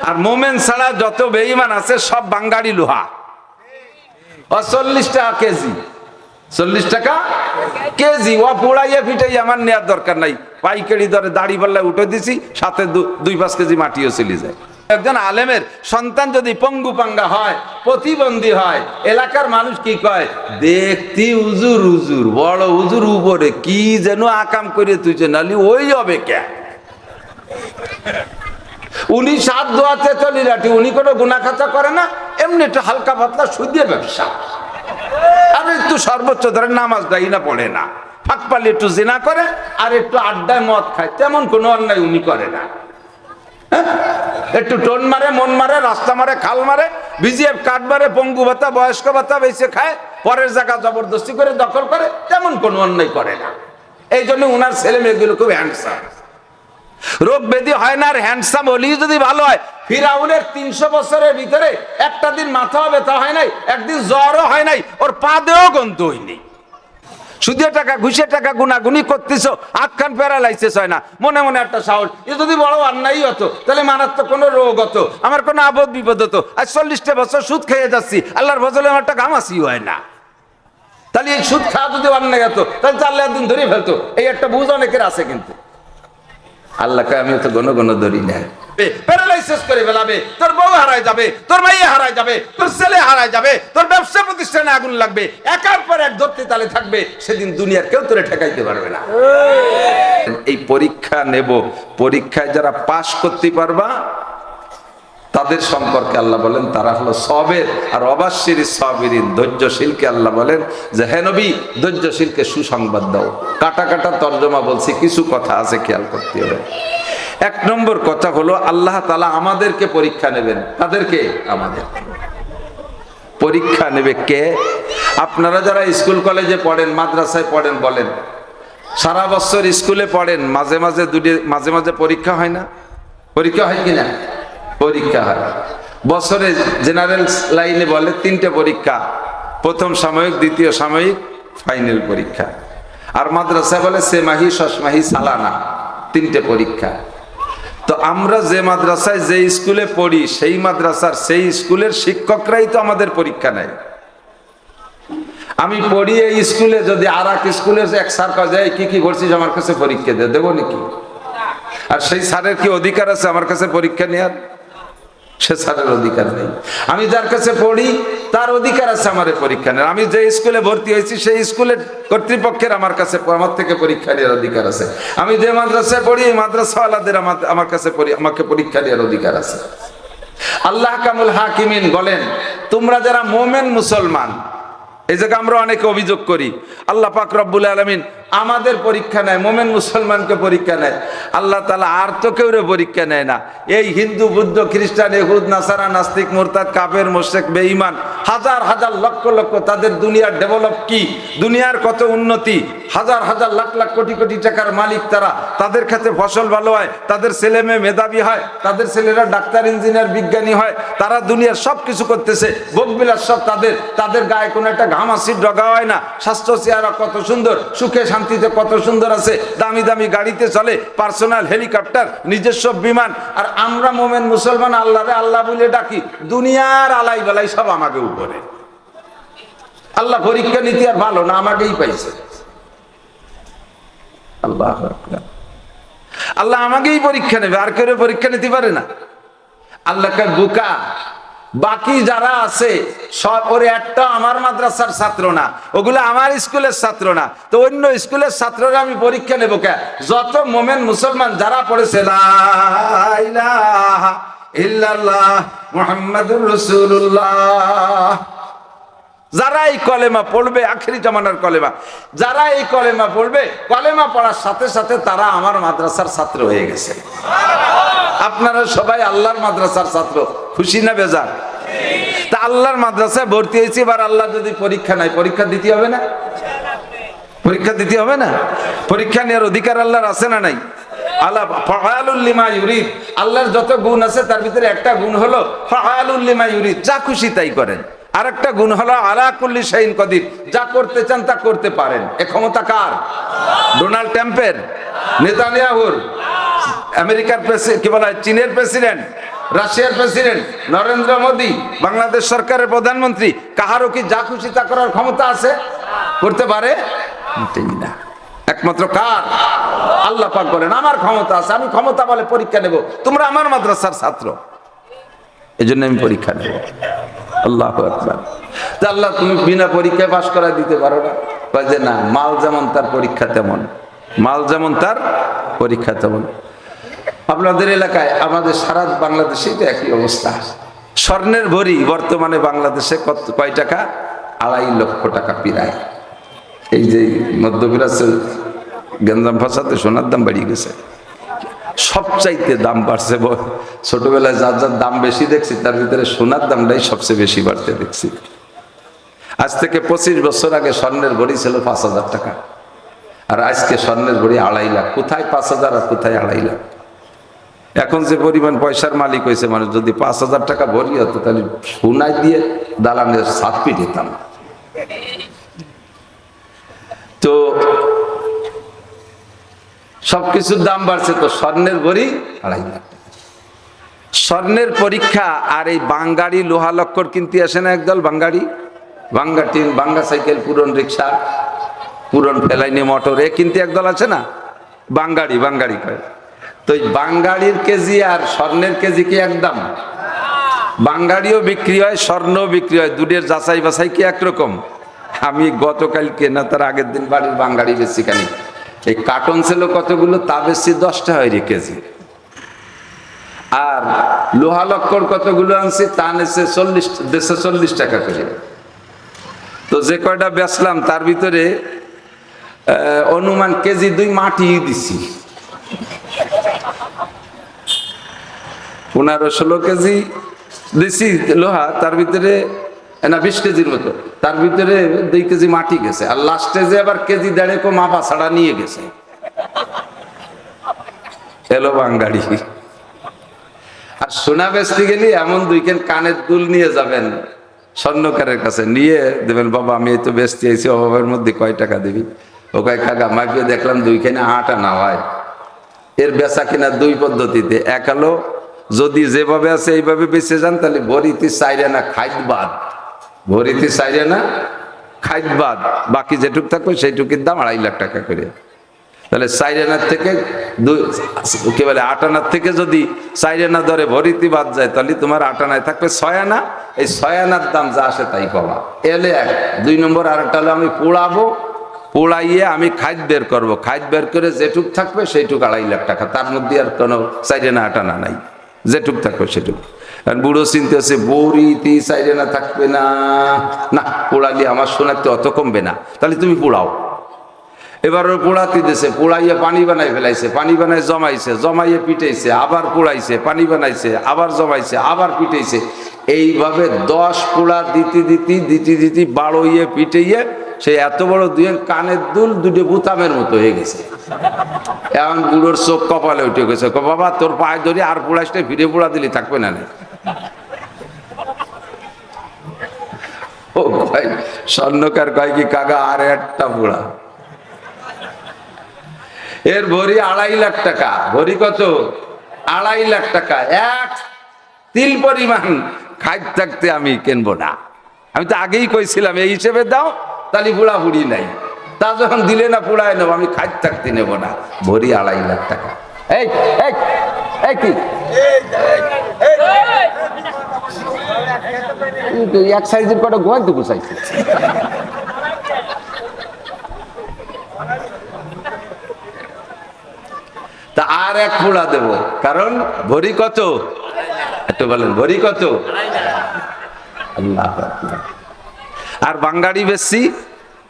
আর মোমেন ছাড়া যত বেঈমান আছে সব বাঙ্গারি লোহা। 40 টাকা কেজি, 40 টাকা কেজি। ও পোড়াইয়া ফিটাই আমার নেওয়ার দরকার নাই, পাইকারি দরে দাড়ি পাল্লায় উঠে দিছি, সাথে 2-5 কেজি মাটিও চলে যায়। একজন আলেমের সন্তান যদি পঙ্গু পাঙ্গা হয়, প্রতিবন্ধী হয়, এলাকার মানুষ কি কয়, দেখতি হুজুর হুজুর, বড় হুজুর উপরে কি যেন আকাম করে তুইছে, নালি ওই হবে কে। উনি 7 দোয়াতে চলি রাখি, উনি কোনো গুনাহ খাতা করে না, এমনি একটু হালকা পাতলা সুদে ব্যবসা, আর একটু সর্বোচ্চ ধরে নামাজ দায়ী না পড়ে না, ফাঁক পালি একটু জিনা করে আর একটু আড্ডায় মদ খায়, তেমন কোনো অন্যায় উনি করে না। একটু টোন মারে, মন মারে, রাস্তা মারে, খাল মারে, বিজিএফ কার্ড মারে, পঙ্গু ভাতা, বয়স্ক ভাতা বেঁচে খায়, পরের জায়গা জবরদস্তি করে দখল করে, তেমন কোনো অন্যায় করে না। এই জন্য উনার ছেলে মেয়েগুলো খুব হ্যান্ডসাম, রোগ ব্যাধি হয় না। আর হ্যান্ডসাম হলেই যদি ভালো হয়, ফিরাউনের 300 বছরের ভিতরে একটা দিন মাথা ব্যথা হয় নাই, একদিন জ্বরও হয় নাই, ওর পা দেও গন্ধ হয়নি। সুদের টাকা ঘুষের টাকা গুনাগুনি করতেছো, আটখান প্যারালাইসিস হয় না, মনে মনে একটা সাহস, এ যদি বড় অন্যায় হতো তাহলে মারাত্মক কোনো রোগ হতো, আমার কোনো আপদ বিপদ হতো, আজ 40টা বছর সুদ খেয়ে যাচ্ছি, আল্লাহর ফজলে আমার একটা ঘামাসি হয় না, তাহলে এই সুদ খাওয়া যদি অন্যায় হতো তাহলে তো আল্লাহ একদিন ধরে ফেলতো। এই একটা বুঝ অনেকের আছে, কিন্তু আল্লাহকে আমি তো গণ গণ ধরি না। প্যারালাইসিস করে ফেলাবে, তোর বউ হারায় যাবে, তোর মাইয়া হারায় যাবে, তোর ছেলে হারায় যাবে, তোর ব্যবসা প্রতিষ্ঠানে আগুন লাগবে, একার পর এক ধরতে তালে থাকবে, সেদিন দুনিয়ার কেউ তোরে ঠেকাইতে পারবে না। এই পরীক্ষা নেব, পরীক্ষায় যারা পাশ করতে পারবা তাদের সম্পর্কে আল্লাহ বলেন তারা হলো সবের আর অবাশির সাবিরিন, ধৈর্যশীলকে আল্লাহ বলেন যে হে নবী, ধৈর্যশীলকে সুসংবাদ দাও। কাটা কাটা তর্জমা বলছি, কিছু কথা আছে খেয়াল করতে হবে। 1 নম্বর কথা হলো আল্লাহ তাআলা আমাদেরকে পরীক্ষা নেবেন। তাদেরকে, আমাদের পরীক্ষা নেবে কে? আপনারা যারা স্কুল কলেজে পড়েন, মাদ্রাসায় পড়েন, বলেন সারা বছর স্কুলে পড়েন, মাঝে মাঝে পরীক্ষা হয় না? পরীক্ষা হয় কিনা? পরীক্ষা হয়। বছরে জেনারেল লাইনে বলে 3টে পরীক্ষা, প্রথম সাময়িক, দ্বিতীয় সাময়িক, ফাইনাল পরীক্ষা। আর মাদ্রাসায় বলে সেমাহি, ষষ্ঠমাহি, সালানা, 3টে পরীক্ষা। তো আমরা যে মাদ্রাসায় যে স্কুলে পড়ি, সেই মাদ্রাসার সেই স্কুলের শিক্ষকরাই তো আমাদের পরীক্ষা নেয়। আমি পড়ি এই স্কুলে, যদি আর এক স্কুলে এক স্যার কাজ যায় কি কি করছিস আমার কাছে পরীক্ষা দেবো নাকি? আর সেই স্যারের কি অধিকার আছে আমার কাছে পরীক্ষা নেওয়ার? সে স্যারের অধিকার নেই। আমি যার কাছে পড়ি তার অধিকার আছে আমার পরীক্ষা নেওয়ার। আমি যে স্কুলে ভর্তি হয়েছি সেই স্কুলের কর্তৃপক্ষের আমার থেকে পরীক্ষা নেওয়ার অধিকার আছে। আমি যে মাদ্রাসায় পড়ি এই মাদ্রাসাওয়ালাদের আমাকে পরীক্ষা নেওয়ার অধিকার আছে। আল্লাহ কামুল হাকিমিন বলেন, তোমরা যারা মোমেন মুসলমান, এই জায়গায় আমরা অনেকে অভিযোগ করি আল্লাহ পাক রব্বুল আলামিন আমাদের পরীক্ষা নেয়, মোমেন মুসলমানকে পরীক্ষা নেয়। আল্লাহ তাআলা আর তো কেউ পরীক্ষা নেয় না। এই হিন্দু, বুদ্ধ, খ্রিস্টান, ইহুদ, নাসারা, নাস্তিক, মুরতাদ, কাফের, মুশরিক, বেঈমান, হাজার হাজার লক্ষ লক্ষ, তাদের দুনিয়ার ডেভেলপ কি, দুনিয়ার কত উন্নতি, হাজার হাজার লাখ লাখ কোটি কোটি টাকার মালিক তারা, তাদের কাছে ফসল ভালো হয়, তাদের ছেলে মেয়ে মেধাবী হয়, তাদের ছেলেরা ডাক্তার, ইঞ্জিনিয়ার, বিজ্ঞানী হয়, তারা দুনিয়ার সব কিছু করতেছে, ভোগবিলাস সব তাদের গায়ে কোনো একটা ঘামাসির ডগা হয় না, স্বাস্থ্য চেহারা কত সুন্দর, সুখে শান্তিতে কত সুন্দর আছে, দামি দামি গাড়িতে চলে, পার্সোনাল হেলিকপ্টার, নিজস্ব বিমান। আর আমরা মোমেন মুসলমান আল্লাহরে আল্লাহ বলে ডাকি, দুনিয়ার আলাই বেলাই সব আমাকে উপরে। আল্লাহ পরীক্ষা নীতি আর ভালো না, আমাকেই পাইছে। আল্লাহ আমাকেই পরীক্ষা নেবে, আর কেউ পরীক্ষা নিতে পারে না। আল্লাহকে বোকা, বাকি যারা আছে সব, ওর একটা আমার মাদ্রাসার ছাত্র না, ওগুলো আমার স্কুলের ছাত্র না, তো অন্য স্কুলের ছাত্ররা আমি পরীক্ষা নেব কে? যত মোমেন মুসলমান যারা পড়েছে লা ইলাহা ইল্লাল্লাহ মুহাম্মাদুর রাসূলুল্লাহ, যারা এই কলেমা পড়বে, আখেরি জামানার কলেমা, যারা এই কলেমা পড়বে, কলেমা পড়ার সাথে সাথে তারা আমার মাদ্রাসার ছাত্র হয়ে গেছে। আপনারা সবাই আল্লাহর মাদ্রাসার ছাত্র, খুশি না বেজার? তা আল্লাহর মাদ্রাসায় ভর্তি হয়েছি, এবার আল্লাহ যদি পরীক্ষা নাই, পরীক্ষা দিতে হবে না? পরীক্ষা দিতে হবে না? পরীক্ষা নেওয়ার অধিকার আল্লাহর আছে না নাই? আল্লাহ ফাআলুল লিমা ইউরিদ, আল্লাহর যত গুণ আছে তার ভিতরে একটা গুণ হলো ফাআলুল লিমা ইউরিদ, যা খুশি তাই করেন। আর একটা গুণ হলো আলা কুল্লি শাইইন কাদির, যা করতে চান তা করতে পারেন। এ ক্ষমতা কার? ডোনাল্ড ট্রাম্পের? নেতানিয়াহুর? আমেরিকার কি বলা হয়, চীনের প্রেসিডেন্ট? রাশিয়ার প্রেসিডেন্ট নরেন্দ্র মোদী, বাংলাদেশ সরকারের প্রধানমন্ত্রী, কাহারও কি যা খুশি তা করার ক্ষমতা আছে? করতে পারে না। একমাত্র কার? আল্লাহ পাক বলেন আমার ক্ষমতা আছে, আমি ক্ষমতা বলে পরীক্ষা নেব। তোমরা আমার মাদ্রাসার ছাত্র, এজন্য আমি পরীক্ষা নেব। আল্লাহু আকবার। তা আল্লাহ তুমি বিনা পরীক্ষায় পাশ করা দিতে পারো না? কয় যে না, মাল যেমন তার পরীক্ষা তেমন, মাল যেমন তার পরীক্ষা তেমন। আপনাদের এলাকায়, আমাদের সারা বাংলাদেশে তো একই অবস্থা। স্বর্ণের ভরি বর্তমানে বাংলাদেশে কয় টাকা? 2.5 লক্ষ টাকা প্রায়। এই যে মধ্যপ্রাচ্যে গঞ্জাম ফাসাতে সোনার দাম বেড়ে গেছে, সবচাইতে দাম বাড়ছে। ছোটবেলায় যার যার দাম বেশি দেখছি, তার ভিতরে সোনার দামটাই সবচেয়ে বেশি বাড়তে দেখছি। আজ থেকে 25 বছর আগে স্বর্ণের ভরি ছিল 5,000 টাকা, আর আজকে স্বর্ণের ভরি 2.5 লাখ। কোথায় 5,000 আর কোথায় 2.5 লাখ? এখন যে পরিমাণ পয়সার মালিক হয়েছে মানুষ, যদি 5,000 টাকা ভরি হতো তাহলে সোনায় দিয়ে দালানের ছাদ পিটিতাম। তো সবকিছুর দাম বাড়ছে, তো স্বর্ণের ভরি 2.5 লাখ। স্বর্ণের পরীক্ষা। আর এই বাঙ্গাড়ি লোহা লক্কর কিনতে আসে না একদল বাঙ্গাড়ি, ভাঙ্গা টিন, ভাঙ্গা সাইকেল, পুরন রিক্সা, পুরন ফেলাইনি মোটর, এ কিনতে একদল আছে না, বাঙ্গাড়ি। বাঙ্গাড়ি কয় তো বাঙ্গাড়ির কেজি আর স্বর্ণের কেজি কি একদম? বাঙ্গাড়িও বিক্রি হয়, স্বর্ণও বিক্রি হয়, দুধের যাচাই বাছাই কি একরকম? আমি গতকালকে না তার আগের দিন বাড়ির বাঙ্গাড়ি বেশি খানি, এই কার্টন ছিল কতগুলো, তা বেশি 10 টাকা হয় কেজি। আর লোহা লক্কর কতগুলো আনছি, তা নেছে 40 টাকা করে। তো যে কয়টা বেচলাম তার ভিতরে অনুমান কেজি 2 মাটি দিছি। 15-16 কেজি দিছি লোহা, তার ভিতরে না 20 কেজির মতো, তার ভিতরে 2 কেজি মাটি গেছে। আর লাস্টে যে আবার কেজি 1.5 মাপা ছাড়া নিয়ে গেছে। এলো বাঙ্গাড়ি। আর সোনা বেচতে গেলে এমন 2 কেন কানের দুল নিয়ে যাবেন স্বর্ণকারের কাছে, নিয়ে দেবেন, বাবা আমি এই তো বেচতে আইছি, অভাবের মধ্যে কয় টাকা দিবি? ও কয় কাকা মাপিয়ে দেখলাম 2 খানে 8 আনা হয়। এর বেচা কিনা 2 পদ্ধতিতে। এক হলো যদি যেভাবে আছে এইভাবে বেঁচে যান, তাহলে ভরিতে 4 আনা খাইত বাদ, ভরিতে 4 আনা খাইত বাদ, বাকি যেটুক থাকবে সেইটুকির দাম 2.5 লাখ টাকা করে। তাহলে 4 আনার থেকে 8 আনার থেকে যদি 4 আনা ধরে ভরিতে বাদ যায়, তাহলে তোমার 8 আনায় থাকবে 6 আনা। এই 6 আনার দাম যা আসে তাই পাবা। এলে 1। 2 নম্বর আরেকটা হলো আমি পোড়াবো, পোড়াইয়ে আমি খাইত বের করবো, খাইত বের করে যেটুক থাকবে সেইটুক 2.5 লাখ টাকা। তার মধ্যে আর কোনো 4 আনা 8 আনা নাই, যেটুক থাকবে সেটুক। কারণ বুড়ো চিন্তা আছে বড়িতে 4 আনা থাকবে না, না পোড়ালে আমার সোনাতে অত কমবে না, তাহলে তুমি পোড়াও। এবার ওর পোড়াতে দিয়েছে, পোড়াইয়ে পানি বানাই ফেলাইছে, পানি বানাই জমাইছে, জমাইয়ে পিটাইছে, আবার পোড়াইছে, পানি বানাইছে, আবার জমাইছে, আবার পিটাইছে। এইভাবে 10 পোড়া দিতে 12 পিটাইয়ে সে এত বড় 2 কানের দুল 2 বুতামের মতো হয়ে গেছে। এখন বুড়োর চোখ কপালে উঠে গেছে, বাবা তোর পায়ে ধরে আর পোড়াইতে, ফিরে পোড়া দিলে থাকবে না। ও ভাই স্বর্ণকার কয় কি কাকা আর একটা পোড়া। এর ভরি 2.5 লাখ টাকা। ভরি কত? 2.5 লাখ টাকা। এক তিল পরিমাণ খাইত থাকতে আমি কিনবো না। আমি তো আগেই কইছিলাম এই হিসেবে দাও, তাহলে বুড়া বুড়ি নাই। তা যখন দিলে না পুড়ায় নেবো, আমি খাইত থাকতে নেবো না। ভরি 2.5 লাখ টাকা। এই কি এক সাইজের কটা গোয়াল তো গুছাইছে। তা আর 1 পোড়া দেবো, কারণ ভরি কত? একটু বলেন ভরি কত? আল্লাহ। আর বাঙ্গাড়ি বেশি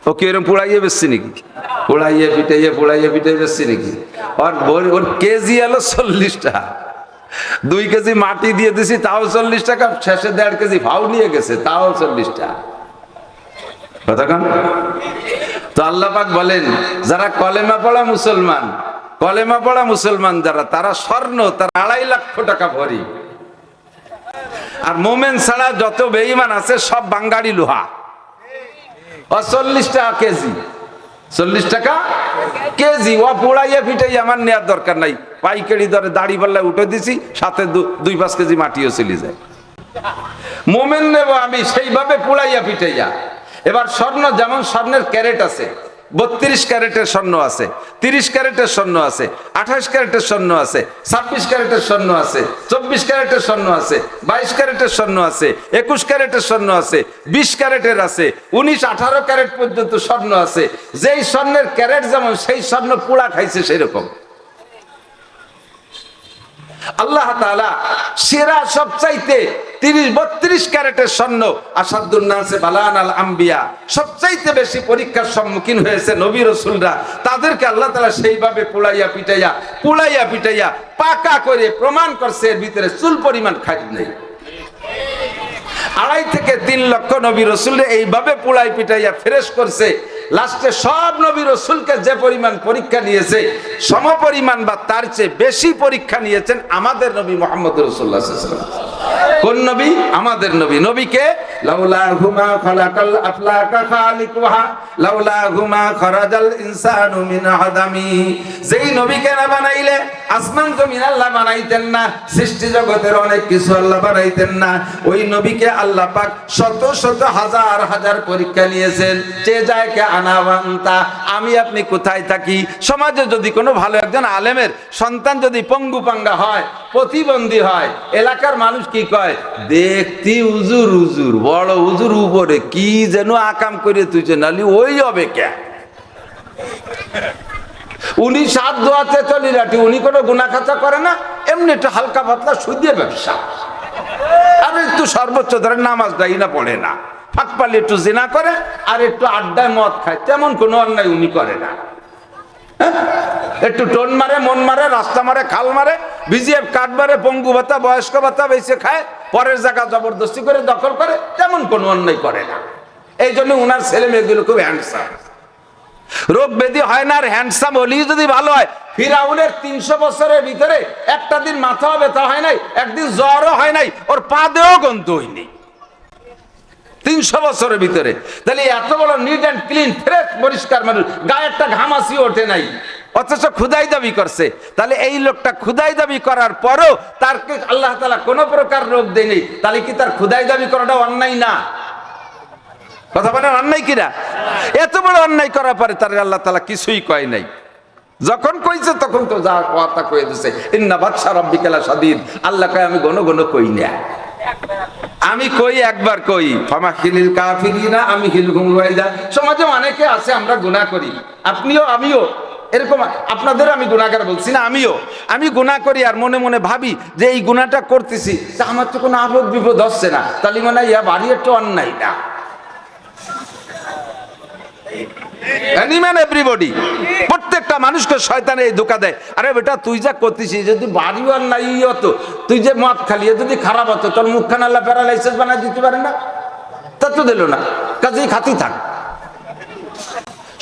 ও কি এরকম পোড়াইয়ে বেশি নাকি? পোড়াইয়ে পিটাইয়ে বেশি নাকি? ওর কেজি এলো 40 টাকা। 2 কেজি মাটি দিয়ে দিছি, তাও 40 টাকা। শেষে 1.5 কেজি ভাও নিয়ে গেছে, তাও 40 টাকা। কতক্ষণ? তো আল্লাহ পাক বলেন যারা কলেমা পড়া মুসলমান যারা, তারা স্বর্ণ তার 2.5 লক্ষ টাকা ভরি। আর মোমেন ছাড়া যত বেঈমান আছে সব বাঙ্গাড়ি লোহা। 40 টাকা কেজি, 40 টাকা কেজি ও পোড়াইয়া পিটাই আমার নেওয়ার দরকার নাই, পাইকারি দরে দাড়ি পাল্লায় উঠে দিছি, সাথে 2-5 কেজি মাটিও চলে যায়। মোমেন নেব আমি সেইভাবে পোড়াইয়া পিটাইয়া। এবার স্বর্ণ, যেমন স্বর্ণের ক্যারেট আছে, 32 ক্যারেটের স্বর্ণ আছে, 30 ক্যারেটের স্বর্ণ আছে, 28 ক্যারেটের স্বর্ণ আছে, 26 ক্যারেটের স্বর্ণ আছে, 24 ক্যারেটের স্বর্ণ আছে, 22 ক্যারেটের স্বর্ণ আছে, 21 ক্যারেটের স্বর্ণ আছে, 20 ক্যারেটের আছে, 19-18 ক্যারেট পর্যন্ত স্বর্ণ আছে। যেই স্বর্ণের ক্যারেট যেমন, সেই স্বর্ণ পোড়া খাইছে সেরকম। আল্লাহ তাআলা সেরা সবচাইতে 30-32 ক্যারেটের স্বর্ণ, আসাদুন নাসে বালান আল আম্বিয়া, সবচাইতে বেশি পরীক্ষার সম্মুখীন হয়েছে নবী রাসূলরা। তাদেরকে আল্লাহ তাআলা সেইভাবে পোড়াইয়া পিটাইয়া পাকা করে প্রমাণ করছে এর ভিতরে চুল পরিমাণ খাঁটি নেই। 2.5 থেকে 3 লক্ষ নবী রাসূলকে এইভাবে পোড়াই পিটাইয়া ফ্রেশ করছে। লাস্টে সব নবী রাসূলকে যে পরিমাণ পরীক্ষা নিয়েছে, সমপরিমাণ বা তার চেয়ে বেশি পরীক্ষা নিয়েছেন আমাদের নবী মুহাম্মদ রাসূলুল্লাহ সাল্লাল্লাহু আলাইহি ওয়াসাল্লাম। কোন নবী? আমাদের নবী। নবীকে লাউলা হুমা খালাকাল আফলাকা খালিকুহা লাউলা হুমা খরাজাল ইনসানু মিন আদামি। যেই নবীকে না বানাইলে আসমান জমিন আল্লাহ বানাইতেন না, সৃষ্টি জগতের অনেক কিছু আল্লাহ বানাইতেন না। ওই নবীকে আল্লাহ পাক শত শত হাজার হাজার পরীক্ষা নিয়েছেন। যে যায় কে আনাবান্তা, আমি আপনি কোথায় থাকি? সমাজে যদি কোনো ভালো একজন আলেমের সন্তান যদি পঙ্গুপাঙ্গা হয়, প্রতিবন্ধী হয়, এলাকার মানুষ কি কয়? দেখতি হুজুর, হুজুর বড় হুজুর উপরে কি যেন আকাম করে তুইছে, নালি ওই হবে কে? উনি 7 দোয়াতে চলি রাটি, উনি কোনো গুনাহ খাতা করে না, এমনি একটু হালকা পাতলা সুদে ব্যবসা। আর একটু সর্বোচ্চ ধরে নামাজটাই না পড়ে না, ফাঁক পালে একটু জিনা করে আর একটু আড্ডায় মদ খায়, তেমন কোনো অন্যায় উনি করে না। একটু টোন মারে, মন মারে, রাস্তা মারে, খাল মারে, বিজিএফ কার্ড মারে, পঙ্গু ভাতা, বয়স্ক ভাতা বেঁচে খায়, পরের জায়গা জবরদস্তি করে দখল করে, তেমন কোনো অন্যায় করে না। এই জন্য উনার ছেলে মেয়েগুলো খুব হ্যান্ডসাম, রোগ ব্যাধি হয় না। আর হ্যান্ডসাম হলেই যদি ভালো হয়, ফিরাউনের 300 বছরের ভিতরে একটা দিন মাথা ব্যথা হয় নাই, একদিন জ্বরও হয় নাই, ওর পা দেও গন্ধ হয়নি 300 বছরের ভিতরে। তাহলে এত বড় নিট অ্যান্ড ক্লিন ফ্রেশ পরিষ্কার মানুষ, গায়ে একটা ঘামাসি ওঠে নাই, অথচ খুদাই দাবি করছে। তাহলে এই লোকটা খুদাই দাবি করার পরও তারকে আল্লাহ তাআলা কোনো প্রকার রোগ দেয়নি, তাহলে কি তার খুদাই দাবি করাটা অন্যায় না? কথা বলেন, অন্যায় কিনা? এত বড় অন্যায় করার পরে তার আল্লাহ তাআলা কিছুই কয় নাই। যখন কইছে তখন তো যা কথা কয়ে দিছে, ইন্না বাতশা রাব্বিকা লাশাদীদ। আল্লাহ কয় আমি ঘন ঘন কই না, আমি কই একবার কই, ফামাহিলিল কাফিরিনা আমি হিলহুম রুয়াইদা। সমাজে অনেকে আছে আমরা গুনাহ করি, আপনিও আমিও এরকম, আপনাদের আমি গুনাহগার বলছি না, আমি গুনাহ করি আর মনে মনে ভাবি যে এই গুনাহটা করতেছি, তা আমার তো কোনো আপদ বিপদ হচ্ছে না, তাহলে মনে হয় ইয়া বাড়ি একটু অন্যায় না। এভরিবডি, প্রত্যেকটা মানুষকে শয়তান এই ধোঁকা দেয়, আরে বেটা তুই যা করতেছিস, যদি বাড়িও আর নাই হতো, তুই যে মদ খালিয়ে যদি খারাপ হতো, তোর মুখখান আল্লাহ প্যারালাইসিস বানাই দিতে পারে না? তা তো দিল না, কাজেই খাতি থাক।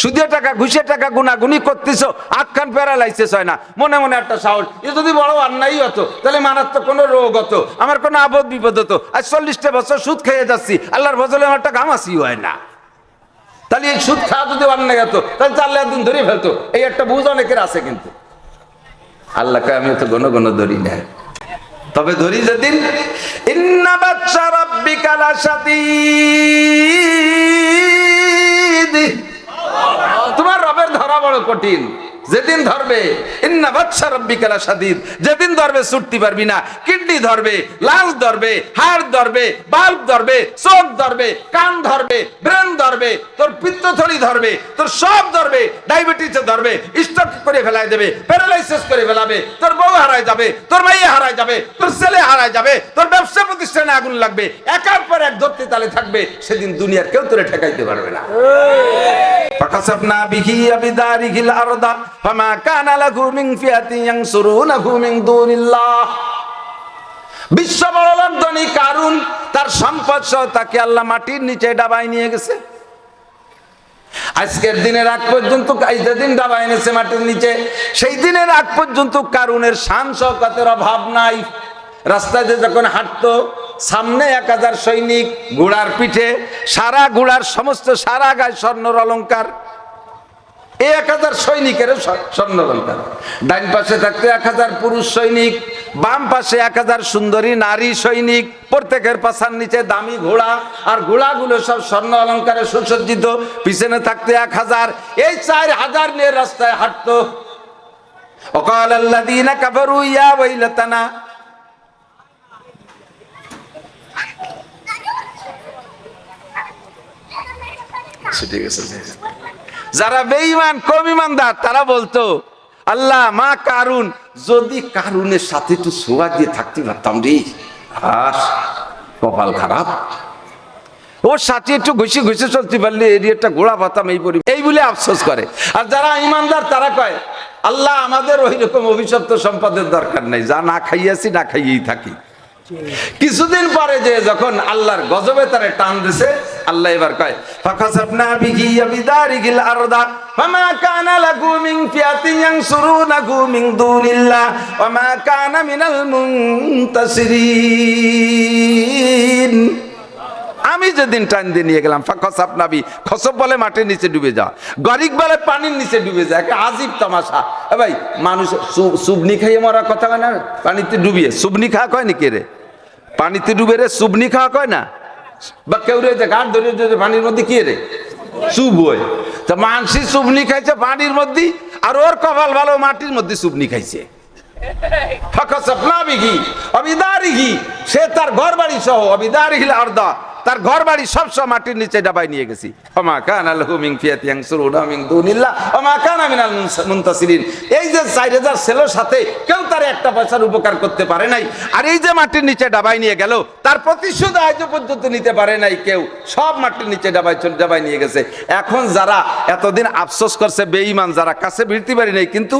সুদের টাকা, ঘুষের টাকা গুনাগুনি করতেছো, আখ্যান প্যারালাইসিস হয় না, মনে মনে একটা সাহস, এ যদি বড় অন্যায় হতো, তাহলে মারাত্মক কোনো রোগ হতো, আমার কোনো আপদ বিপদ হতো, আজ 40টা বছর সুদ খেয়ে যাচ্ছি, আল্লাহর ফজলে আমার একটা ঘামাসি হয় না। তাহলে এই সুদ খাওয়া যদি অন্যায় হতো, তাহলে তো আল্লাহ একদিন ধরে ফেলতো, এই একটা বুঝ অনেকের আছে। কিন্তু আল্লাহকে আমি তো ঘন ঘন ধরি না, তবে ধরি যেদিন ইন্না বাতশা রাব্বিকা লাশাদীদ, তোমার রবের ধরা বড় কঠিন। যেদিন ধরবে ইন্না বাতশা রাব্বিকা লাশাদীদ, যেদিন ধরবে ছুটতে পারবি না, কিডনি ধরবে, লাঞ্চ ধরবে, হাড় ধরবে, বাল্ব ধরবে, চোখ ধরবে, কান ধরবে, ব্রেন ধরবে, তোর পিত্তথলি ধরবে, তোর সব ধরবে, ডায়াবেটিসে ধরবে, স্ট্রোক করে ফেলাই দেবে, প্যারালাইসিস করে ফেলাবে, তোর বউ হারায় যাবে, তোর মেয়ে হারায় যাবে, তোর ছেলে হারায় যাবে, তোর ব্যবসা প্রতিষ্ঠানে আগুন লাগবে, একের পর এক ধরতে তালে থাকবে, সেদিন দুনিয়ার কেউ তোরে ঠেকাইতে পারবে না। ফাকাসাবনা বিহি আবিদারিহিল আরদা ফামা কানা লাহু মিন ফিয়াতিন ইয়ানসুরুনাহু মিন দুনিল্লাহ। বিশ্ব বড় লোক ধনী কারুন, তার সম্পদ সহ তাকে আল্লাহ মাটির নিচে ডাবায় নিয়ে গেছে। আজকের দিনের আগ পর্যন্ত, দিন ডাবায় এনেছে মাটির নিচে, সেই দিনের আগ পর্যন্ত কারুনের শান শওকতের অভাব নাই। রাস্তায় যখন হাঁটতো, সামনে 1000 সৈনিক, ঘোড়ার পিঠে, সারা ঘোড়ার সমস্ত সারা গায়ে স্বর্ণর অলংকার, এই 1000 সৈনিকের স্বর্ণ অলঙ্কার। ডাইন পাশে থাকতে 1000 পুরুষ সৈনিক, বাম পাশে 1000 সুন্দরী নারী সৈনিক, প্রত্যেকের পাছার নিচে দামি ঘোড়া, আর ঘোড়াগুলো সব স্বর্ণ অলঙ্কারে সুসজ্জিত। পিছনে থাকতে 1000, এই 4000 নিয়ে রাস্তায় হাঁটতো। وقال الذين كفروا يا ويلتنا যারা বেঈমান কম ঈমানদার তারা বলতো, আল্লাহ মা কারুন, যদি কারুনের সাথে একটু ছোঁয়া দিয়ে থাকতে পারতাম রে, আর কপাল খারাপ, ওর সাথে একটু ঘুষে ঘুষে চলতে পারলে এরিয়াটা ঘোড়া পাতাম এই বলে আফসোস করে। আর যারা ঈমানদার তারা কয়, আল্লাহ আমাদের ওই রকম অভিশপ্ত সম্পদের দরকার নাই, যা না খাইয়াছি না খাইয়েই থাকি। কিছুদিন পরে যে যখন আল্লাহর গজবে তারে টান দিছে, আল্লাহ এবার কয় ফাকাসাবনা বিহি বিদারিল আরদা ফামা কানা লাহু মিন ফিয়াতিন ইয়ানসুরুনাহু মিন দুনিল্লাহ ওয়া মা কানা মিনাল মুনতাসিরিন। আমি যেদিন টান দিয়ে নিয়ে গেলাম, ফাকাসাব নাবি, খসব বলে মাটির নিচে ডুবে যাওয়া, গরিক বলে পানির নিচে ডুবে যায়, একটা আজীব তামাশা। ভাই মানুষ সুবনি খাইয়ে মরা কথা কয় না, পানিতে ডুবিয়ে সুবনি খাওয়া কয় নাকি রে, পানিতে ডুবে রে সুবনি খাওয়া কয় না, বা কেউ রে ঘাট ধরে পানির মধ্যে কি রে চুব হয়, তা মানসি সুবনি খাইছে পানির মধ্যে, আর ওর কপাল ভালো মাটির মধ্যে সুবনি খাইছে। সে তার ঘর বাড়ি সহ অবিদারিহিল আরদা, তার ঘর বাড়ি সব সব মাটির নিচে ডাবাই নিয়ে গেছি। ওমা কানা লাহু মিন ফিয়াতিন ইয়ানসুরুনা মিন দুনিল্লাহ ওমা কানা মিনাল মুনতাসিরিন। এই যে 4000 ছেলের সাথে কেউ তার একটা পয়সার উপকার করতে পারে নাই, আর এই যে মাটির নিচে ডাবাই নিয়ে গেল তার প্রতিশোধ আজ পর্যন্ত নিতে পারে নাই কেউ, সব মাটির নিচে ডাবাই নিয়ে গেছে। এখন যারা এতদিন আফসোস করছে বেঈমান, যারা কাছে ভিড়তে পারি নাই কিন্তু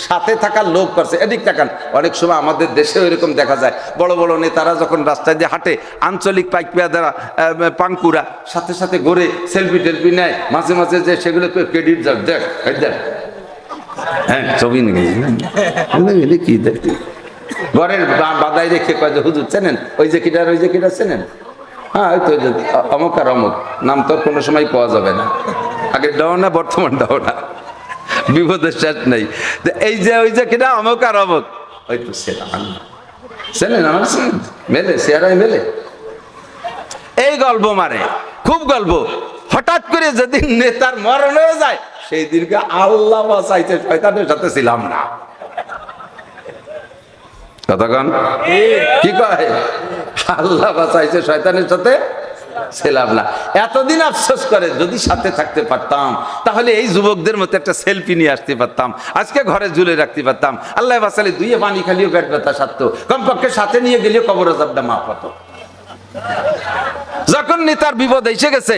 সাথে থাকার লোভ করছে, এদিক তাকান। অনেক সময় আমাদের দেশে এরকম দেখা যায়, বড় বড় নেতারা যখন রাস্তায় দিয়ে হাঁটে, আঞ্চলিক পাইকিয়া দ্বারা পাঙ্কুরা সাথে সাথে ঘুরে সেলফি টেলফি নেয়, মাঝে মাঝে যে সেগুলো ক্রেডিট দেখ দেখ দেখ, হ্যাঁ ছবি নিয়ে কি দেখতে ঘরের বাদাই রেখে কয় যে হুজুর চেনেন ওই যে কিটার, ওই যে কিটা চেনেন, হ্যাঁ ওই তো অমুক আর অমুক, নাম তো কোনো সময় পাওয়া যাবে না, আগে দাও না বর্তমান দাও না, বিপদের শেষ নেই। এই যে ওই যে কিনা অমুক আর অমুক, ওই তো চেনেন আমার মেলে চেহারায় মেলে, এই গল্প মারে খুব গল্প। হঠাৎ করে যেদিন নেতার মরণ হয়ে যায় সেই দিনকে আল্লাহ বাঁচাইছে, শয়তানের সাথে ছিলাম না, কতক্ষণ কি কয় আল্লাহ বাঁচাইছে শয়তানের সাথে ছিলাম না। এতদিন আফসোস করে যদি সাথে থাকতে পারতাম তাহলে এই যুবকদের মতো একটা সেলফি নিয়ে আসতে পারতাম, আজকে ঘরে ঝুলে রাখতে পারতাম, আল্লাহ বাঁচালে দুইয়ে পানি খালিও পেট ব্যথা সারতো, কমপক্ষে সাথে নিয়ে গেলেও কবর আযাবটা মাফ হতো। যখন নেতার বিপদ এসে গেছে,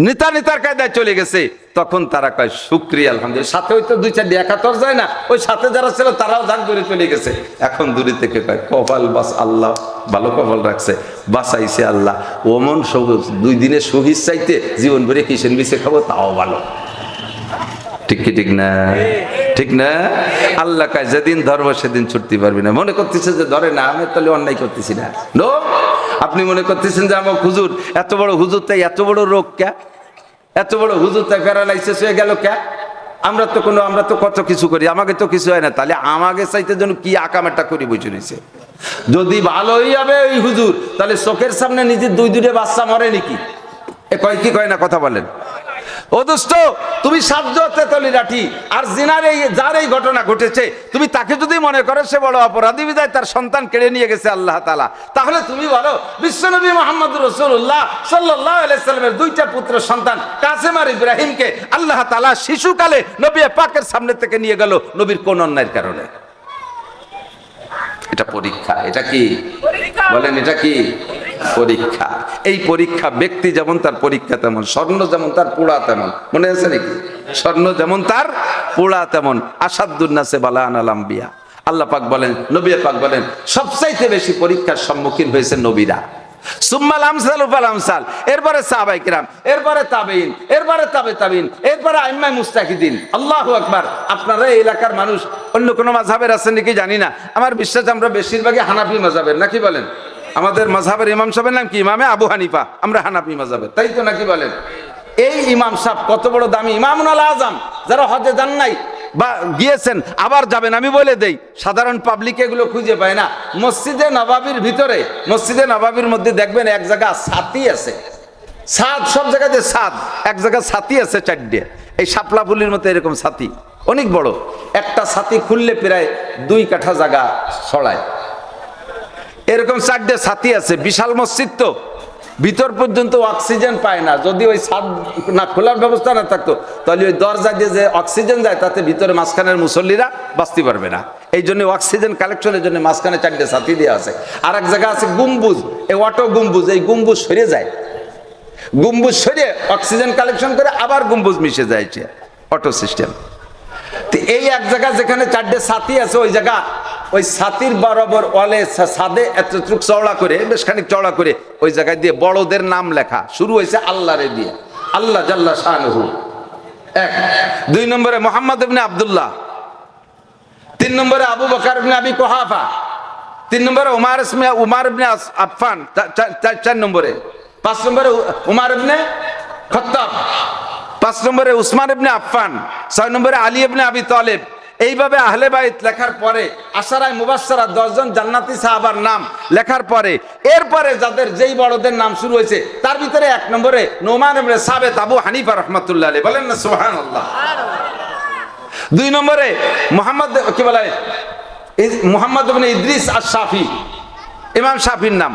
নেতার কায়দায় চলে গেছে, তখন তারা কয় শুকরিয়া আলহামদুলিল্লাহ, সাথে হয়তো 2-4 একাত্তর যায় না, ওই সাথে যারা ছিল তারাও ঝাঁক ধরে চলে গেছে। এখন দূরে থেকে কয় কপাল বাস, আল্লাহ ভালো কপাল রাখছে, বাঁচাইছে আল্লাহ, ওমন 2 দিনের শহীদ চাইতে জীবন ভরে কিষেন বিছে খাবো তাও ভালো। ঠিক কি ঠিক না? ঠিক না? আল্লাহ কয় যেদিন ধরবো সেদিন ছুটতে পারবি না। মনে করতেছে যে ধরে না, আমি তাহলে অন্যায় করতেছি না, নো। আপনি মনে করতেছেন যে আমার হুজুর এত বড় হুজুর, তাই এত বড় রোগ কে, এত বড় হুজুর তাই প্যারালাইসিস হয়ে গেল কে? আমরা তো কত কিছু করি, আমাকে তো কিছু হয় না, তাহলে আমাকে চাইতে যেন কি আকামাটা করি বুঝে নিছে। যদি ভালোই হবে ওই হুজুর, তাহলে চোখের সামনে নিজের 2 বাচ্চা মরে নাকি? এ কয় কি কয় না কথা বলেন? ও দোস্ত, তুমি তেতলি লাঠি আর জিনার যার এই ঘটনা ঘটেছে, তুমি তাকে যদি মনে করো সে বড় অপরাধী বিধায় তার সন্তান কেড়ে নিয়ে গেছে আল্লাহ তাআলা, তাহলে তুমি বলো বিশ্বনবী মুহাম্মদ রাসূলুল্লাহ সাল্লাল্লাহু আলাইহি সাল্লামের 2টা পুত্র সন্তান কাসেম আর ইব্রাহিমকে আল্লাহ তাআলা শিশুকালে নবী পাকের সামনে থেকে নিয়ে গেল নবীর কোন অন্যায়ের কারণে? এটা পরীক্ষা। এটা কি বলেন? এটা কি পরীক্ষা? এই পরীক্ষা, ব্যক্তি যেমন তার পরীক্ষা তেমন, স্বর্ণ যেমন তার পোড়া তেমন, মনে আছে নাকি? স্বর্ণ যেমন তার পোড়া তেমন। আসাদুন নাসে বালান আল আম্বিয়া, আল্লাহ পাক বলেন, নবী পাক বলেন সবচাইতে বেশি পরীক্ষার সম্মুখীন হয়েছে নবীরা। সুম্মাল আমসাল উফাল আমসাল, এরপরে সাহাবায়ে কিরাম, এরপরে তাবেঈন, এরপরে তাবেঈন, এরপরে আইম্মায়ে মুজতাহিদিন। আল্লাহু আকবার। আপনারা এই এলাকার মানুষ অন্য কোন মাযহাবের আছেন নাকি জানি না, আমার বিশ্বাস আমরা বেশিরভাগই হানাফি মাযহাবের, নাকি বলেন? আমাদের মাযহাবের ইমাম সাহেবের নাম কি? ইমামে আবু হানিফা। আমরা হানাফি মাযহাবের, তাই তো নাকি বলেন? এই ইমাম সাহেব কত বড় দামি ইমামুল আজম, যারা হজে যান নাই বা গিয়েছেন আবার যাবেন, আমি বলে দেই সাধারণ পাবলিক এগুলো খুঁজে পায় না। মসজিদে নবাবির ভিতরে, মসজিদে নবাবির মধ্যে দেখবেন এক জায়গা ছাতি আছে, ছাদ, সব জায়গাতে ছাদ, এক জায়গায় ছাতি আছে চারটে, এই শাপলা ফুলির মতো এরকম ছাতি, অনেক বড় একটা ছাতি, খুললে প্রায় 2 কাঠা জায়গা ছড়ায়, এরকম 4টে ছাতি আছে। বিশাল মসজিদ তো, ভিতর পর্যন্ত অক্সিজেন পায় না। যদি ওই ছাদ না খোলার ব্যবস্থা না থাকতো তাহলে ওই দরজা দিয়ে যে অক্সিজেন যায় তাতে ভিতরে মাঝখানের মুসল্লিরা বাঁচতে পারবে না। এই জন্য অক্সিজেন কালেকশনের জন্য মাঝখানে 4টে ছাতি দেওয়া আছে। আর এক জায়গা আছে গম্বুজ, এই অটো গম্বুজ, এই গম্বুজ সরে যায়, গম্বুজ সরিয়ে অক্সিজেন কালেকশন করে আবার গম্বুজ মিশে যাইছে, অটো সিস্টেম। তো এই এক জায়গা যেখানে 4টে ছাতি আছে, ওই জায়গা ওই ছাতির বরাবর ওয়ালে ছাদে এতটুকু চওড়া করে, বেশ খানিক চওড়া করে, ওই জায়গায় দিয়ে বড়দের নাম লেখা, শুরু হয়েছে আল্লাহরে দিয়ে, আল্লাহ জাল্লা শানুহু 1। 2 নম্বরে মুহাম্মদ ইবনে আব্দুল্লাহ, 3 নম্বরে আবু বকর ইবনে আবি কুহাফা, 3 নম্বরে উমার ইবনে আফফান, 4 নম্বরে, 5 নম্বরে উমার ইবনে খাত্তাব, 5 নম্বরে উসমান ইবনে আফফান, 6 নম্বরে আলী ইবনে আবি তালেব। এইভাবে আহলে বাইত লেখার পরে, আশারায়ে মুবাশশারা 10 জন জান্নাতি সাহাবার নাম লেখার পরে, এরপরে যাদের যেই বড়দের নাম শুরু হয়েছে তার ভিতরে 1 নম্বরে নোমান ইবনে সাবিত আবু হানিফা রাহমাতুল্লাহ আলাইহি, বলেন না সুবহানাল্লাহ। 2 নম্বরে মুহাম্মদ কি বলে, মুহাম্মদ ইবনে ইদ্রিস আশ-শাফি, ইমাম শাফির নাম।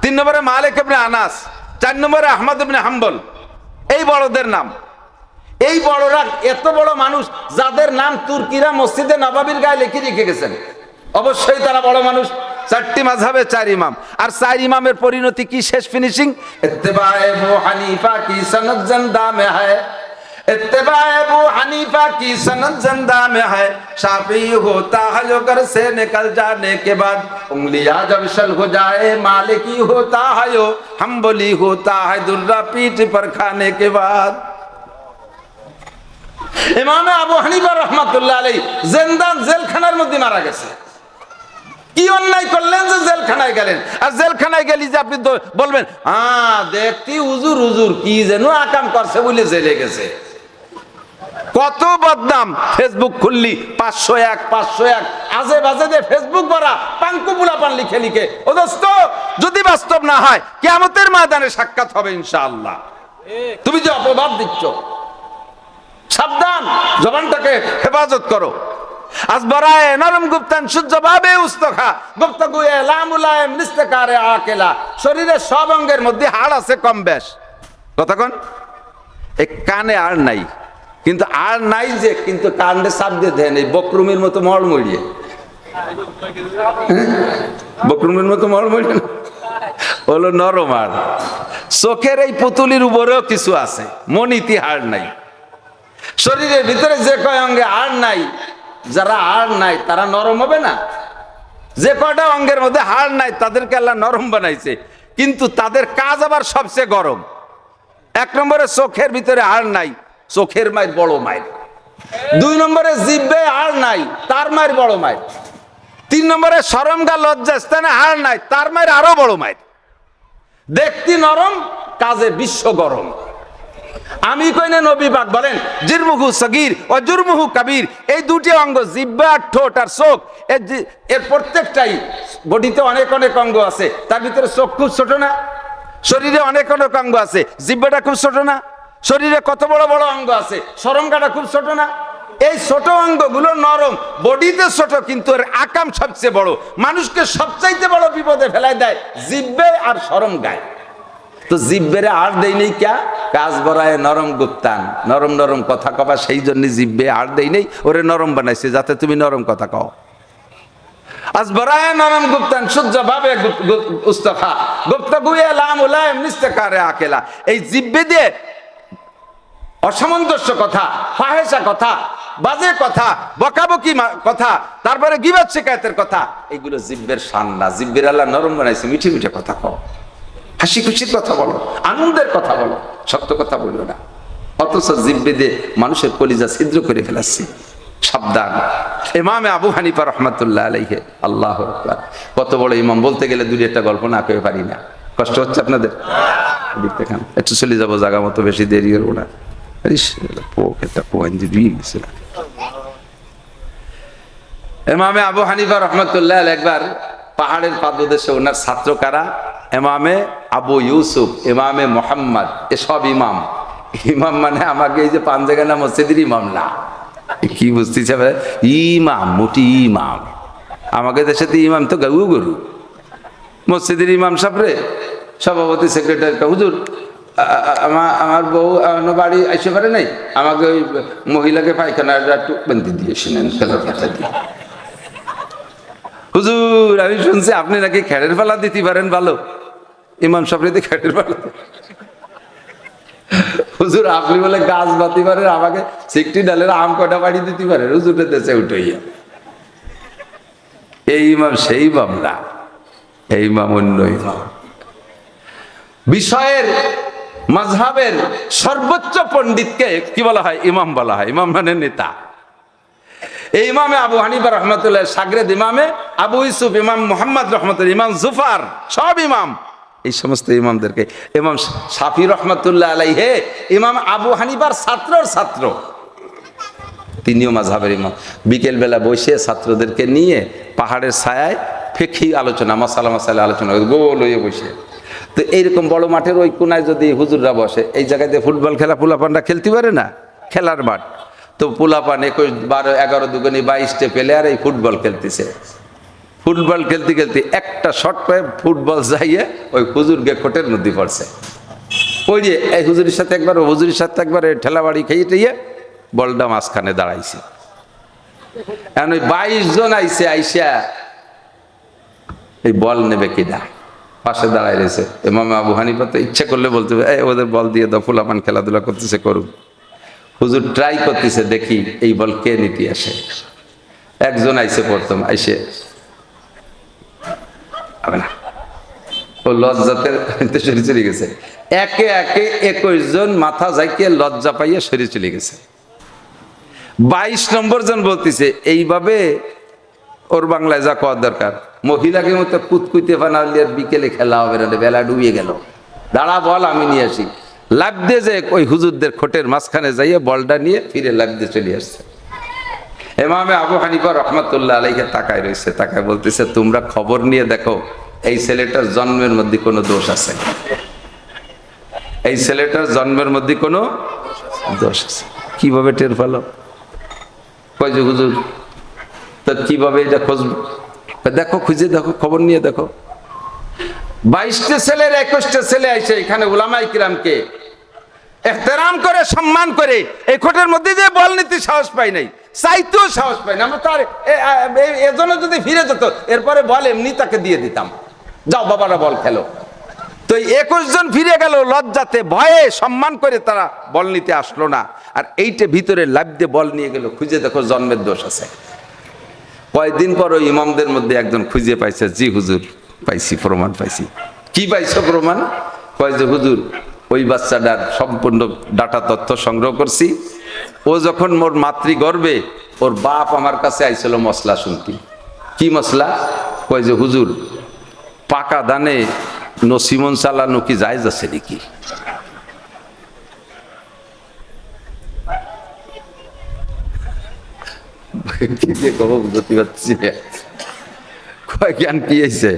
3 নম্বরে মালিক ইবনে আনাস, 4 নম্বরে আহমদ ইবনে হাম্বল। এই বড়দের নাম, এই বড়রা এত বড় মানুষ যাদের নাম তুর্কিরা মসজিদে নবাবির গায়ে লিখে রেখে গেছেন, অবশ্যই তারা বড় মানুষ। 4টি মাযহাবে 4 ইমাম, আর 4 ইমামের পরিণতি কি, শেষ ফিনিশিং, ইত্তেবায়ে আবু হানিফা কি সনদ জিন্দা মে হ্যায়, इत्तिबाए अबू हनीफा की सनद जिंदा में है, शाफी होता है जो घर से निकल जाने के बाद, उंगलियां जब शल हो जाए मालिकी होता है यो, हम्बली होता है दुर्रा पीठ पर खाने के बाद। इमाम আবু হানিফা রাহমাতুল্লাহ আলাইহি জিন্দান জেলখানার মধ্যে মারা গেছে। কি অন্যায় করলেন যে জেলখানায় গেলেন? আর জেলখানায় গেলি যে আপনি তো বলবেন দেখতি হুজুর হুজুর কি যেন আকাম করছে বলে জেলে গেছে। কত বদনাম, ফেসবুক খুললি 501 501 আজে বাজে যে ফেসবুক ভরা পাঙ্কু পোলাপান লিখে লিখে। ও দোস্ত, যদি বাস্তব না হয় কিয়ামতের ময়দানে সাক্ষাৎ হবে ইনশাআল্লাহ। তুমি যে অপবাদ দিচ্ছ, সাবধান, জবানটাকে হেফাজত করো। আজ বরায়ে নরম গুপ্তান সুজবাবে উস্তখা গুপ্তগুয়ে লামুলায়েম নিস্তেকারে আকেলা। শরীরের সব অঙ্গের মধ্যে হাড় আছে কম বেশ, কতক্ষণ এই কানে আর নাই, কিন্তু আর নাই যে, কিন্তু কান্দে চাপ দিয়ে দেন এই বকরুমের মতো মড়মড়িয়ে, বকরুমের মতো মড়মড়িয়ে হলো নরম হাড়। চোখের এই পুতুলির উপরেও কিছু আছে, মনিতি হাড় নাই। শরীরের ভিতরে যে কয় অঙ্গে হাড় নাই, যারা হাড় নাই তারা নরম হবে না? যে কয়টা অঙ্গের মধ্যে হাড় নাই তাদেরকে আল্লাহ নরম বানাইছে, কিন্তু তাদের কাজ আবার সবচেয়ে গরম। 1 নম্বরে চোখের ভিতরে হাড় নাই, চোখের মায়ের বড় মায়ের। 2 নম্বরে জিহ্বে হাড় নাই, তার মায়ের বড় মায়ের। 3 নম্বরে শরমগা লজ্জাস্থানে হাড় নাই, তার মায়ের আরো বড় মায়ের। দেখতে নরম, কাজে বিশ্ব গরম। আমি কই না, নবী পাক বলেন জিরমুহু সগীর ও জুরমুহু কবীর। এই 2টি অঙ্গ, জিহ্বা আর ঠোঁট আর চোখ, এর প্রত্যেকটাই, বডিতে অনেক অনেক অঙ্গ আছে, তার ভিতরে চোখ খুব ছোট না? শরীরে অনেক অনেক অঙ্গ আছে, জিহ্বাটা খুব ছোট না? শরীরে কত বড় বড় অঙ্গ আছে, শরমগাটা খুব ছোট না? এই ছোট অঙ্গগুলো নরম, বডিতে ছোট, কিন্তু এর আকাম সবচেয়ে বড়। মানুষকে সবচাইতে বড় বিপদে ফেলাই দেয় জিহ্বে আর শরমগায়। তো জিহ্বেরে আর দেই নেই ক্যা? কাজ বরায়ে নরম গুপ্তান, নরম নরম কথা কবা, সেই জন্য জিহ্বে আর দেই নেই, ওরে নরম বানাইছে যাতে তুমি নরম কথা কও। আজ বরায়ে নরম গুপ্তান সূর্য ভাবে উস্তখা গুপ্তগুয়ে লামুলায়েম নিস্তেকারে আকেলা। এই জিহ্বে দিয়ে অসামঞ্জস্য কথা, ফাহেসা কথা, বাজে কথা, বকাবকি কথা, তারপরে গীবত শিকায়তের কথা, এগুলো জিহ্বের শান না। জিহ্বের আল্লাহ নরম বানাইছে, মিঠে মিঠে কথা কও, হাসি খুশির কথা বলো, আনন্দের কথা বলো, সত্য কথা বললো না। অথচ জিহ্বে দিয়ে মানুষের কলিজা ছিদ্র করে ফেলাচ্ছি। সাবধান। ইমামে আবু হানিফা রাহমাতুল্লাহ আলাইহি, আল্লাহু আকবার। কত বড় ইমাম, বলতে গেলে 2-1টা গল্প না কয়ে পারি না, কষ্ট হচ্ছে আপনাদের? দেখতে খান, একটু চলে যাবো জায়গা মতো, বেশি দেরি করবো না। ইমামে আবু হানিফা রহমতুল্লাহ একবার পাহাড়ের পাদদেশে, ওনার ছাত্র কারা? ইমামে আবু ইউসুফ, ইমামে মোহাম্মদ, এসব ইমাম। ইমাম মানে আমাকে এই যে পাঞ্জাগানা মসজিদের ইমাম না, কি বুঝতেছে ইমাম, মোটি ইমাম। আমাকে দেশে তো ইমাম তো গরু গরু, মসজিদের ইমাম সাহেবরে, সভাপতি সেক্রেটারি, হুজুর আমার বউ বাড়ি আসতে পারে নাই, আমাকে ওই মহিলাকে পায়খানা একটু বান্তি দিয়েছিলেন খেলার পাতা দিয়ে। হুজুর আমি শুনছি আপনি নাকি খেড়ের পালা দিতে পারেন ভালো, ইমাম সাহেবরে খেড়ের পালা। হুজুর আপনি বলে গাছ বাতি পারেন, আমাকে 60 ডালের আম কটা বাড়ি দিতে পারেন, হুজুরের দেশে উঠাইয়া। এই ইমাম সেই ইমাম না, এই ইমাম অন্য ইমাম। বিষয়ের মাযহাবের সর্বোচ্চ পণ্ডিতকে কি বলা হয়? ইমাম বলা হয়। ইমাম মানে নেতা। এই ইমামে আবু হানিফা রহমতুল্লাহ শাগরেদ ইমামে আবু ইউসুফ, ইমাম মুহাম্মদ রহমতুল্লাহ, ইমাম জুফার, সব ইমাম। এই সমস্ত ইমামদেরকে ইমাম শাফি রহমতুল্লাহ আলাইহে ইমাম আবু হানিফার ছাত্রর ছাত্র, তিনিও মাযহাবের ইমাম। বিকেল বেলা বসে ছাত্রদেরকে নিয়ে পাহাড়ের ছায়ায় ফিকহি আলোচনা, মাসালা মাসালা আলোচনা গোল হয়ে বসে। তো এইরকম বড় মাঠের ওই কোনায় যদি হুজুররা বসে, এই জায়গাতে ফুটবল খেলা পোলাপানরা খেলতে পারে না, খেলার মাঠ। তো পোলাপান 21, 12, 11 দুগুনি 22টে প্লেয়ার এই ফুটবল খেলতেছে। ফুটবল খেলতে খেলতে একটা শট পায়ে ফুটবল যাইয়ে ওই হুজুর গেকটের মধ্যে পড়ছে। ওই যে এই হুজুরের সাথে একবার, হুজুরের সাথে একবার ঠেলা বাড়ি খেয়ে টেয়ে বলটা মাঝখানে দাঁড়াইছে। এখন ওই 22 জন আইসা এই বল নেবে কিনা পাশে দাঁড়াই রয়েছে। ইমাম আবু হানিফা তো ইচ্ছা করলে বলতে ওদের বল দিয়ে দাও, ফুলাপান খেলাধুলা করতেছে করুন। হুজুর ট্রাই করতেছে, দেখি এই বল কে নিতে আসে। একজন আইসে প্রথম আইসে, ও লজ্জাতে সরে চলে গেছে। একে একে 21 জন মাথা যাইকে লজ্জা পাইয়ে সরে চলে গেছে। 22 নম্বর জন বলতেছে, এইভাবে ওর বাংলায় যা করার দরকার, মহিলাকে মতো কুতকুতে বানালে বিকেলে খেলা হবে না, বেলা ডুবিয়ে গেল, দাঁড়া বল আমি নিয়ে আসি। লাফ দিয়ে যে ওই হুজুরদের খোটের মাঝখানে যাইয়ে বলটা নিয়ে ফিরে লাফ দিয়ে চলে আসছে। ইমামে আবু হানিফা রহমতুল্লাহ আলাইহি তাকায় রয়েছে, তাকায় বলতেছে, তোমরা খবর নিয়ে দেখো এই ছেলেটার জন্মের মধ্যে কোনো দোষ আছে, এই ছেলেটার জন্মের মধ্যে কোনো দোষ আছে। কিভাবে টের পেলো? কয় যে হুজুর তো কিভাবে এটা খুঁজবো? দেখো খুঁজে দেখো, খবর নিয়ে দেখো। 22টে ছেলের 21টে ছেলে আইসে এখানে উলামায়ে কিরামকে এহতেরাম করে সম্মান করে এই খোটের মধ্যে যে বল নিতে সাহস পাই নাই, চাইতেও সাহস পাই না। আমরা তার এজন্য যদি ফিরে যেত এরপরে বল এমনি তাকে দিয়ে দিতাম, যাও বাবারা বল খেলো। তো 21 জন ফিরে গেল লজ্জাতে, ভয়ে, সম্মান করে তারা বল নিতে আসলো না। আর এইটা ভিতরে লাফ দিয়ে বল নিয়ে গেল, খুঁজে দেখো জন্মের দোষ আছে। কয়েকদিন পর ওই ইমামদের মধ্যে একজন খুঁজে পাইছে, জি হুজুর পাইছি, প্রমাণ পাইছি। কি পাইছো প্রমাণ? কয় যে হুজুর ওই বাচ্চাটার সম্পূর্ণ ডাটা তথ্য সংগ্রহ করছি। ও যখন মোর মাতৃগর্ভে, ওর বাপ আমার কাছে আইছিল মশলা শুনতি। কি মশলা? কয় যে হুজুর পাকা দানে নসিমন চালানো কি জায়েজ আছে নাকি? জ্ঞান কি হয়েছে?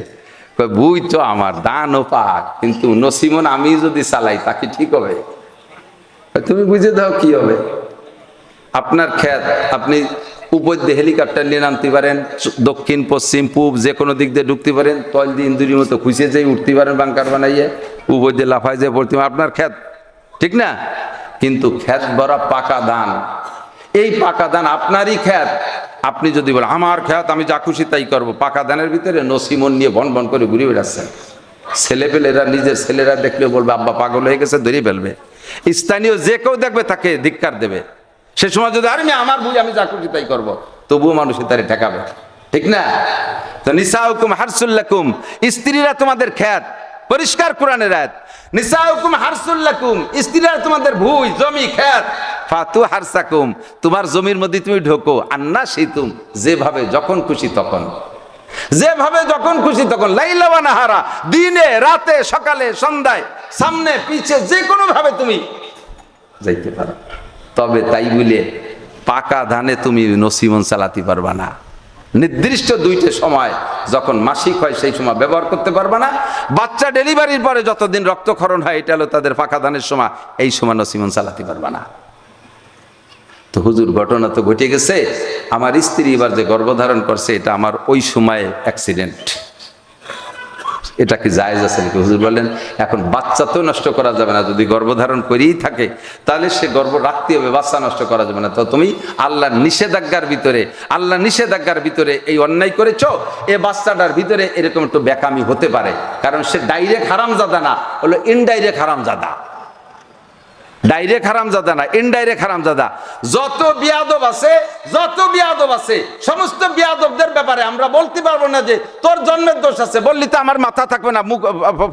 বুই তো আমার দান ও পাক, কিন্তু নসিমন আমি যদি চালাই তাকে ঠিক হবে? তুমি বুঝে দাও কি হবে। আপনার ক্ষেত, আপনি উপর দিয়ে হেলিকপ্টার নিয়ে নামতে পারেন, দক্ষিণ পশ্চিম পূব যে কোনো দিক দিয়ে ঢুকতে পারেন, তল দিয়ে ইন্দুরির মতো খুঁজে যেয়ে উঠতে পারেন বাংকার বানাইয়ে, উপর দিয়ে লাফাই যেয়ে পড়তে পারেন, আপনার ক্ষেত, ঠিক না? কিন্তু ক্ষেত ভরা পাকা ধান, এই পাকা ধান আপনারই ক্ষেত। আপনি যদি বলেন আমার ক্ষেত আমি যা খুশি তাই করবো, পাকা ধানের ভিতরে নসিমন নিয়ে বন বন করে ঘুরে বেড়াচ্ছেন। ছেলেপেলেরা, নিজের ছেলেরা দেখলে বলবে আব্বা পাগল হয়ে গেছে, ধরে ফেলবে। স্থানীয় যে কেউ দেখবে তাকে ধিক্কার দেবে। সে সময় যদি আরে আমার বুঝি আমি যা খুশি তাই করবো, তবুও মানুষের তারে ঠেকাবে, ঠিক না? তো নিসাউকুম হারসুল লাকুম, স্ত্রীরা তোমাদের ক্ষেত, পরিষ্কার কোরআনের আয়াত। নিসাউকুম হারসুল লাকুম, স্ত্রীরা তোমাদের ভুঁই, জমি, ক্ষেত। ফাতু হারসাকুম, তোমার জমির মধ্যে তুমি ঢোকো। আন্না শীতুম, যেভাবে যখন খুশি তখন, যেভাবে যখন খুশি তখন। লাইলা ওয়া নাহারা, দিনে রাতে সকালে সন্ধ্যায় সামনে পিছে যে কোনো ভাবে তুমি যাইতে পারো, তবে তাই বলে পাকা ধানে তুমি নসিমন চালাতে পারবা না। নির্দিষ্ট দুইটা সময়, যখন মাসিক হয় সেই সময় ব্যবহার করতে পারবা না, বাচ্চা ডেলিভারির পরে যতদিন রক্তক্ষরণ হয় এটা হলো তাদের পাকা ধানের সময়, এই সময় নসিমন চালাতে পারবা না। তো হুজুর ঘটনা তো ঘটে গেছে, আমার স্ত্রী এবার যে গর্ভধারণ করছে এটা আমার ওই সময়ে অ্যাক্সিডেন্ট, এটা কি জায়েজ আছে নাকি? হুজুর বললেন এখন বাচ্চা তো নষ্ট করা যাবে না, যদি গর্ভধারণ করেই থাকে তাহলে সে গর্ভ রাখতে হবে, বাচ্চা নষ্ট করা যাবে না। তো তুমি আল্লাহর নিষেধাজ্ঞার ভিতরে এই অন্যায় করেছো, এ বাচ্চাটার ভিতরে এরকম একটু বেকামি হতে পারে, কারণ সে ডাইরেক্ট হারামজাদা না, হলো ইনডাইরেক্ট হারামজাদা। ডাইরেক্ট হারামজাদা না, ইনডাইরেক্ট হারামজাদা। যত বিয়াদব আছে সমস্ত বিয়াদবদের ব্যাপারে আমরা বলতে পারবো না যে তোর জন্মের দোষ আছে, বললি তো আমার মাথা থাকবে না, মুখ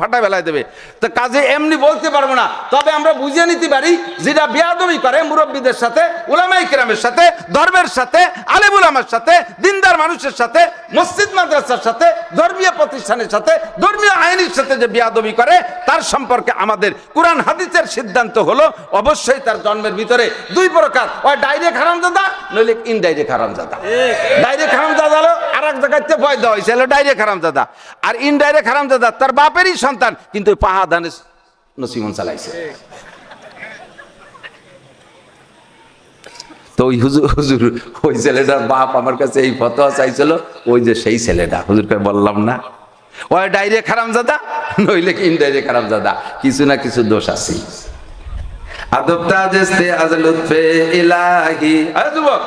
ফাটা বেলায় দেবে, তো কাজে এমনি বলতে পারবো না। তবে আমরা বুঝিয়ে নিতে পারি যেটা বিয়াদবি করে মুরব্বীদের সাথে, উলামায়ে কেরামের সাথে, ধর্মের সাথে, আলেম উলামার সাথে, দিনদার মানুষের সাথে, মসজিদ মাদ্রাসার সাথে, ধর্মীয় প্রতিষ্ঠানের সাথে, ধর্মীয় আইনের সাথে যে বিয়াদবি করে তার সম্পর্কে আমাদের কোরআন হাদিসের সিদ্ধান্ত হলো অবশ্যই তার জন্মের ভিতরে দুই প্রকার, ওই ডাইরেক্ট হারামজাদা নইলে ইনডাইরেক্ট হারামজাদা। ডাইরেক্ট হারামজাদা হলো আর এক জায়গাতে ভয় দেওয়া হয়েছে, হলো ডাইরেক্ট হারামজাদা। আর ইনডাইরেক্ট হারামজাদা তার বাপেরই সন্তান, কিন্তু পাহা ধানে নসিমন চালাইছে। তো ওই হুজুর ওই ছেলেটার বাপ আমার কাছে এই ফতোয়া চাইছিল, ওই যে সেই ছেলেটা, হুজুরকে বললাম না ওই ডাইরেক্ট হারামজাদা নইলে ইনডাইরেক্ট হারামজাদা, কিছু না কিছু দোষ আছে। আদবটা জেস্তে আজ লুৎফে ইলাহি। আরে যুবক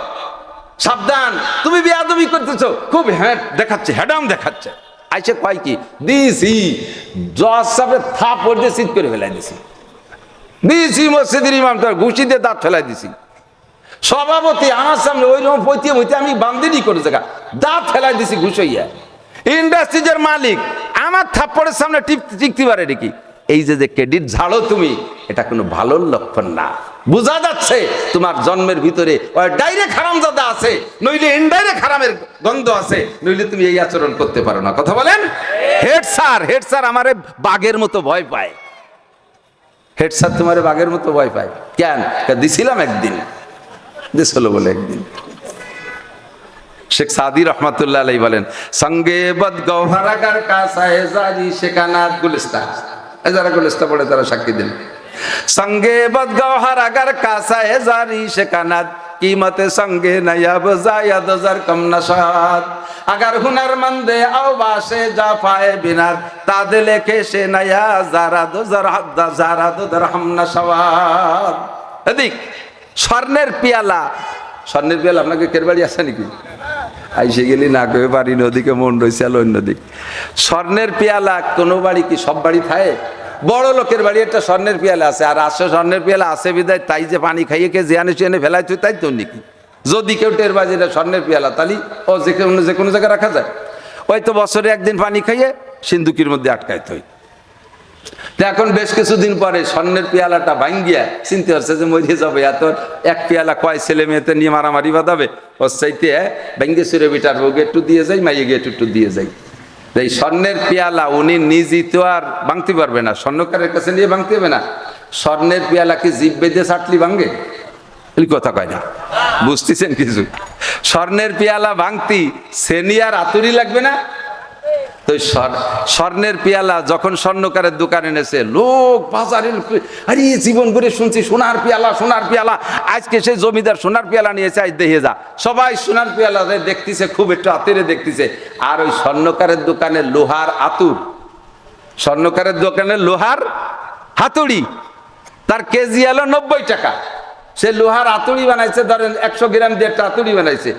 সাবধান, তুমি বেয়াদবি করতেছো, খুব দেখাচ্ছে, হেডাম দেখাচ্ছে। আইসে কয় কি দিছি, জজ সাহেব থাপড় দিয়ে সিট করে ফেলাই দিছি মসজিদের ইমাম তার ঘুষি দিয়ে দাঁত ফেলাই দিছি। সভাপতি আমার সামনে ওই রকম পৈতিয়ে মইতে আমি বান্দিনি করে জায়গা দাঁত ফেলাই দিছি ঘুষইয়া। ইন্ডাস্ট্রিজের মালিক আমার থাপ্পড়ের সামনে টিকতে পারে নাকি? এই যে ক্রেডিট ঝাড়ো তুমি, এটা কোনো ভালো লক্ষণ না। বোঝা যাচ্ছে তোমার জন্মের ভিতরে ডাইরেক্ট হারামজাদা আছে, নইলে ইনডাইরেক্ট হারামের গন্ধ আছে, নইলে তুমি এই আচরণ করতে পারো না। কথা বলেন। হেড স্যার আমারে বাঘের মতো ভয় পায়। হেড স্যার তোমারে বাঘের মতো ভয় পায় কেন? দিছিলাম একদিন, দিছিল বলে একদিন। শেখ সাদি রহমাতুল্লাহ আলাইহি বলেন, সঙ্গে বদ গওহারাগার কাসায়ে জারি শেখানাত গুলিস্তান, যারা গুলিস্তান পড়ে তারা সাক্ষী দেন। সঙ্গে বদ গওহারাগার কাসায়ে জারি শেখানাত कीमत संगे नयाब जायद जर कम नशाद अगर हुनरमंदे आवाशे जाफाए बिनाद ताद लेके से नया जारा दो दरहम नशवाद। এদিক স্বর্ণের পেয়ালা, স্বর্ণের পেয়ালা আপনাকে কের বাড়ি আছে নাকি? আইসে গেলি না কয়ে বাড়ি নদীকে মন রয়েছে আলো অন্যদিক। স্বর্ণের পেয়ালা কোনো বাড়ি কি সব বাড়ি থাকে? বড় লোকের বাড়ি একটা স্বর্ণের পেয়ালা আছে, আর আসে স্বর্ণের পেয়ালা আছে বিদায় তাই যে পানি খাইয়ে কে জিয়ানে চিয়ানে ফেলাই তুই তাই তো নাকি? যদি কেউ টের বাজে এটা স্বর্ণের পেয়ালা তাহলে ও যে কোনো জায়গায় রাখা যায়। ওই তো বছরে একদিন পানি খাইয়ে সিন্ধুকির মধ্যে আটকাইতে হয়। এখন বেশ কিছুদিন পরে স্বর্ণের পেয়ালাটা ভাঙ্গিয়া চিনতে পারছে যে মরিয়ে যাবে, এত এক পেয়ালা কয় ছেলে মেয়েতে নিয়ে মারামারি বাঁধাবে, ওর চাইতে ভেঙ্গে সুরে বিটার বউকে একটু দিয়ে যাই, মাইয়ে গিয়ে একটু দিয়ে যাই। এই স্বর্ণের পেয়ালা উনি নিজেই তো আর ভাঙতে পারবে না, স্বর্ণকারের কাছে নিয়ে ভাঙতে হবে না। স্বর্ণের পেয়ালা কি জিভ বেঁধে ছাটলি ভাঙে? কথা কয় না, বুঝতেছেন কিছু? স্বর্ণের পেয়ালা ভাঙতি সেনি আর আতুরি লাগবে না? তো স্বর্ণের পেয়ালা যখন স্বর্ণকারের দোকানে এনেছে লোক বাজারে, আরে জীবন করে শুনছি সোনার পেয়ালা সোনার পেয়ালা, আজকে সে জমিদার সোনার পেয়ালা নিয়েছে, আজ দেখে যা সবাই সোনার পেয়ালা দেখতেছে, খুব একটু আতেরে দেখতেছে। আর ওই স্বর্ণকারের দোকানে লোহার আতুর, স্বর্ণকারের দোকানে লোহার হাতুড়ি, তার কেজি হলো 90 টাকা। সে লোহার আতুড়ি বানাইছে, ধরেন 100 গ্রাম দিয়ে একটা আতুড়ি বানাইছে।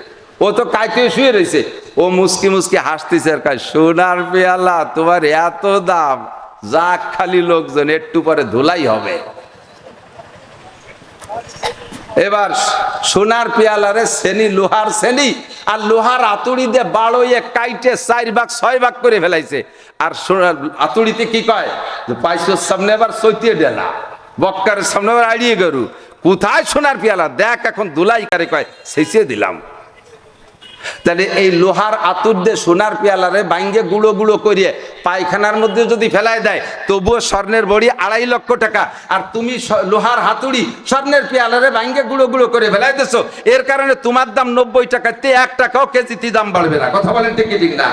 ও তো কাইতে শুয়ে রয়েছে, ও মুসকি মুসকি হাসতেছে আর কাজ, সোনার পেয়ালা তোমার এত দাম, যা খালি লোকজন একটু পরে ধুলাই হবে। এবার সোনার পেয়ালারে সেনি, লোহার সেনি আর লোহার আতুড়ি দিয়ে বাড়োয়ে কাইটে 4 ভাগ 6 ভাগ করে ফেলাইছে। আর সোনার আতুড়িতে কি কয় যে পাইছোর সামনে আবার চৈতিয়ে ডেলা, বক্কারের সামনে আবার আড়িয়ে গরু, কোথায় সোনার পেয়ালা দেখ এখন ধুলাই কারে কয় শেষিয়ে দিলাম। তাহলে এই লোহার আতুর দিয়ে সোনার পেয়ালারে বাইঙ্গে গুঁড়ো গুঁড়ো করিয়ে পায়খানার মধ্যে যদি ফেলায় দেয় তবুও স্বর্ণের বড়ি 2.5 লক্ষ টাকা। আর তুমি লোহার হাতুড়ি স্বর্ণের পেয়ালারে বাইঙ্গে গুঁড়ো গুঁড়ো করে ফেলাই দিছো, এর কারণে তোমার দাম 90 টাকাতে 1 টাকাও কেজিতে দাম বাড়বে না। কথা বলেন ঠিক কি ঠিক না?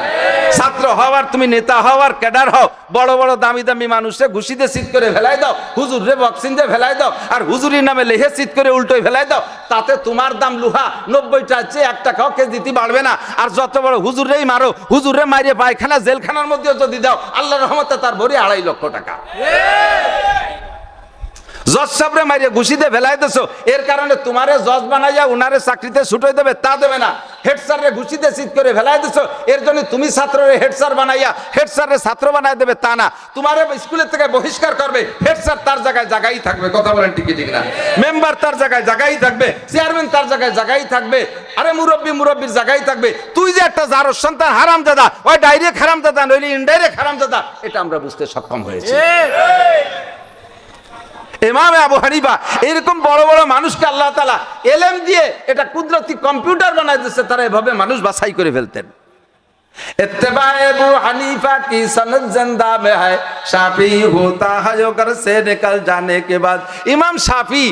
ছাত্র হওয়ার, তুমি নেতা হওয়ার, ক্যাডার হও, বড় বড় দামি দামি মানুষে ঘুষিতে সিট করে ফেলাই দাও, হুজুর রে বক্সিং দিয়ে ফেলাই দাও, আর হুজুরির নামে লেহে সিট করে উল্টোই ফেলাই দাও, তাতে তোমার দাম লোহা 90 টাকার চেয়ে 1 টাকাও কেজিতে বাড়বে না। আর যত বড় হুজুরেই মারো, হুজুরে মারিয়ে পায়খানা জেলখানার মধ্যে যদি দাও, আল্লাহর রহমতে তার ভরি 2.5 লক্ষ টাকা। জজ সাহেবরে মারিয়ে ঘুষিতে ফেলাই দিছো, এর কারণে তোমারে জজ বানাইয়া উনারে চাকরিতে ছুটাই দেবে তা দেবে না। হেড স্যাররে ঘুষিতে চিৎ করে ফেলাই দিছো, এর জন্য তুমি ছাত্ররে হেড স্যার বানাইয়া হেড স্যাররে ছাত্র বানাই দেবে তা না। তোমারে স্কুলের থেকে বহিষ্কার করবে, হেড স্যার তার জায়গায় জায়গায় থাকবে। কথা বলেন ঠিক ঠিক না? মেম্বার তার জায়গায় জায়গায় থাকবে, চেয়ারম্যান তার জায়গায় জায়গায় থাকবে, আরে মুরব্বীর জায়গায় থাকবে। তুই যে একটা জারোর সন্তান হারামজাদা, ওই ডাইরেক্ট হারামজাদা নইলে ইনডাইরেক্ট হারামজাদা, এটা আমরা বুঝতে সক্ষম হয়েছি। ইমাম আবু হানিফা এরকম বড় বড় মানুষকে আল্লাহ তাআলা ইলম দিয়ে এটা কুদরতি কম্পিউটার বানাই দিয়েছে, তারা এভাবে মানুষ বাছাই করে ফেলতেন। इत्तिबा अबू हनीफा की सनद जिंदा में है, शाफी होता है जो घर से निकल जाने के बाद। ইমাম শাফি,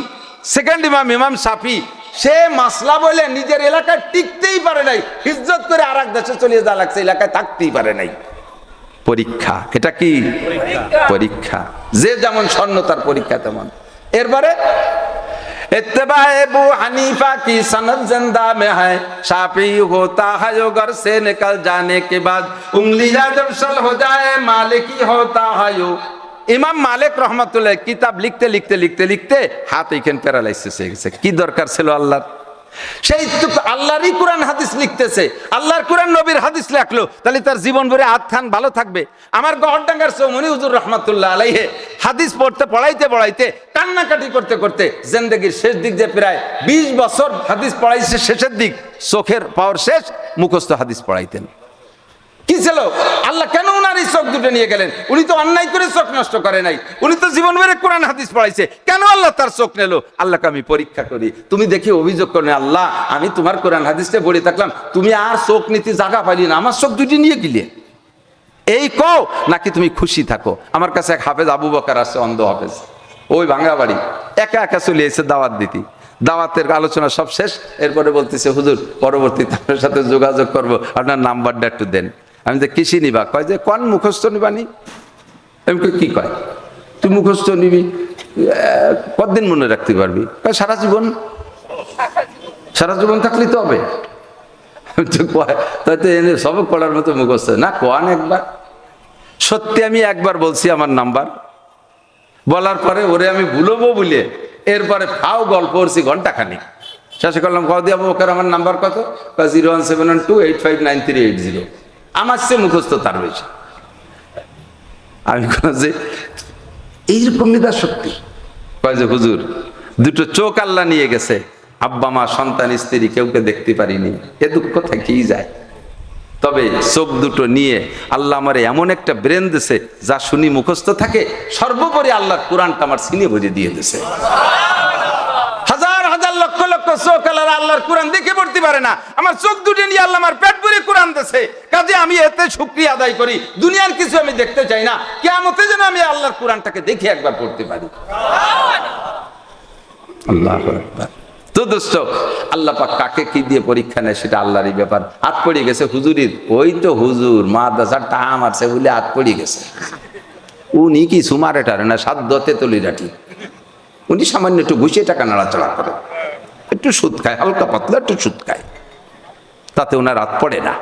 সেকেন্ড ইমাম শাফি, সে মাসলা বলে নিজের এলাকায় টিকতেই পারে নাই, হিজরত করে আরেক দেশে চলে যাওয়া লাগছে, এলাকায় থাকতেই পারে নাই। পরীক্ষা, এটা কি পরীক্ষা? যে যেমন স্বর্ণ তার পরীক্ষা তেমন। এরপরে इत्तिबा अबू हनीफा की सनद जिंदा में है, शाफी होता है जो घर से निकल जाने के बाद, उंगलियां जब सल हो जाए मालिकी होता है यो। ইমাম মালিক রহমাতুল্লাহ কিতাব লিখতে লিখতে লিখতে লিখতে হাত এখানে প্যারালাইসিস হয়ে গেছে। কি দরকার ছিল আল্লাহর? সেই আল্লাহরই কোরআন হাদিস লিখতেছে, আল্লাহর কোরআন নবীর হাদিস লেখলো, তাহলে তার জীবন ভরে হাত খান ভালো থাকবে। আমার গহরডাঙ্গার চৌমনি হুজুর রহমাতুল্লাহ আলাইহি হাদিস পড়তে পড়াইতে পড়াইতে কান্নাকাটি করতে করতে জিন্দেগির শেষ দিক যে প্রায় 20 বছর হাদিস পড়াইছে, শেষের দিক চোখের পাওয়ার শেষ, মুখস্থ হাদিস পড়াইতেন। কি ছিল? আল্লাহ কেন ওনার এই চোখ দুটো নিয়ে গেলেন? উনি তো অন্যায় করে চোখ নষ্ট করে নাই, উনি তো জীবন ভরে কোরআন হাদিস পড়াইছে, কেন আল্লাহ তার চোখ নিল? আল্লাহকে আমি পরীক্ষা করি। তুমি দেখি অভিযোগ করেন, আল্লাহ আমি তোমার কোরআন হাদিসটা পড়ে থাকলাম, তুমি আর চোখ নিতে জায়গা পাইলি না, আমার চোখ দুটি নিয়ে গেলে, এই কও নাকি তুমি খুশি থাকো? আমার কাছে এক হাফেজ আবু বকর আছে, অন্ধ হাফেজ, ওই ভাঙ্গা বাড়ি, একা একা চলে এসে দাওয়াত দিতি। দাওয়াতের আলোচনা সব শেষ, এরপরে বলতেছে হুজুর পরবর্তীতে আপনার সাথে যোগাযোগ করবো, আপনার নাম্বারটা একটু দেন। আমি যে কৃষি নিবা, কয় যে কোন মুখস্থ নিবানি? আমি কি কয় তুই মুখস্থ নিবি কতদিন মনে রাখতে পারবি? সারা জীবন, সারা জীবন থাকলে তো হবে। তাই তো এনে সবক পড়ার মতো মুখস্থ না, কোয়ান একবার। সত্যি আমি একবার বলছি আমার নাম্বার, বলার পরে ওরে আমি ভুলবো বলে এরপরে ফাও গল্প করছি ঘন্টা খানিক। শেষে করলাম কদি আবু বকর আমার নাম্বার কত? 01712859380। আমার সে মুখস্থ তার রয়েছে। আমি যে এইরকম মেধা শক্তি, কয় যে হুজুর দুটো চোখ আল্লাহ নিয়ে গেছে, আব্বা মা সন্তান স্ত্রী কেউকে দেখতে পারিনি, এ দুঃখ থেকেই যায়। তবে চোখ দুটো নিয়ে আল্লাহ আমার এমন একটা ব্রেন দিছে যা শুনি মুখস্থ থাকে, সর্বোপরি আল্লাহর কোরআনটা আমার সিনে ভরে দিয়ে দিছে। হাজার হাজার লক্ষ লক্ষ চোখ আল্লাহর কোরআন দেখে পড়তে পারে না, আমার চোখ দুটো নিয়ে আল্লাহ আমার পেট ভরে কোরআন দিছে। কাজে আমি এতে শুকরিয়া আদায় করি, দুনিয়ার কিছু আমি দেখতে চাই না, কিয়ামতে যেন আমি আল্লাহর কোরআনটাকে দেখে একবার পড়তে পারি। আল্লাহু আকবার। তো দোস্ত, আল্লাহ পাক কাকে কি দিয়ে পরীক্ষা নেয় সেটা আল্লাহরই ব্যাপার। হাত পড়ে গেছে হুজুরির, ওই তো হুজুর মাদ্রাসার টা মারছে বলে হাত পড়ে গেছে। উনি কি সুমারে টারে না, সাধ্যতে তলি রাখি, উনি সামান্য একটু ঘুষিয়ে টাকা নাড়াচড়া করে, একটু সুদ খায়, হালকা পাতলা একটু সুদ খায়, তাতে ওনার হাত পড়ে না।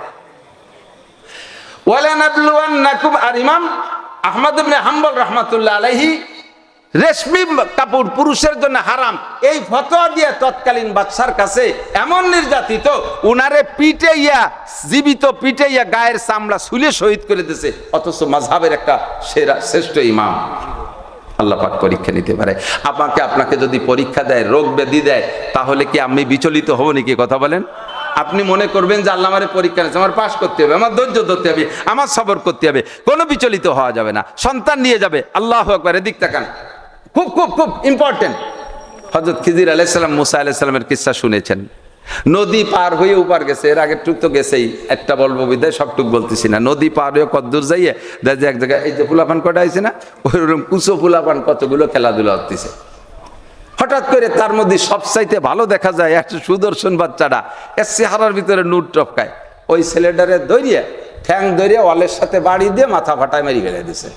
আর ইমাম আহমদ ইবনে হাম্বল রাহমাতুল্লাহ আলাইহি রেশমি কাপড় পুরুষের জন্য হারাম, এই ফতোয়া দিয়ে তৎকালীন বাদশার কাছে এমন নির্যাতিত, উনারে পিটাইয়া, জীবিত পিটাইয়া গায়ের চামড়া ছুলে শহীদ করে দিয়েছে, অথচ মাযহাবের একটা শ্রেষ্ঠ ইমাম। আল্লাহ পাক পরীক্ষা নিতে পারে। আপনাকে যদি পরীক্ষা দেয়, রোগ ব্যাধি দেয়, তাহলে কি আমি বিচলিত হব নাকি? কথা বলেন। আপনি মনে করবেন যে আল্লাহ আমারে পরীক্ষা নিচ্ছে, আমার পাস করতে হবে, আমার ধৈর্য ধরতে হবে, আমার সবর করতে হবে, কোনো বিচলিত হওয়া যাবে না। সন্তান নিয়ে যাবে, আল্লাহু আকবার। এদিক তাকান, খুব খুব খুব ইম্পর্টেন্ট। হযরত খিজির আলাইহিস সালাম মুসা আলাইহিস সালামের কিসসা শুনেছেন। নদী পার হয়ে উপার গেছে, এর আগের টুক তো গেছেই, একটা বলবো বিদায় সবটুক বলতেছি না। নদী পার হয়ে কদ্দূর যাইয়ে দেখে এক জায়গায় এই যে ফুলাপান কটা আইছে না, ওইরকম কুচো ফুলাপান কতগুলো খেলাধুলা হতেছে। হঠাৎ করে তার মধ্যে সবচাইতে ভালো দেখা যায় একটা সুদর্শন বাচ্চাটা এর চেহারার ভিতরে নূর টপকায়, ওই ছেলেটারে দৌড়িয়ে ঠ্যাং দৌড়িয়ে ওয়ালের সাথে বাড়ি দিয়ে মাথা ফাটায় মেরে ফেলে দিছে।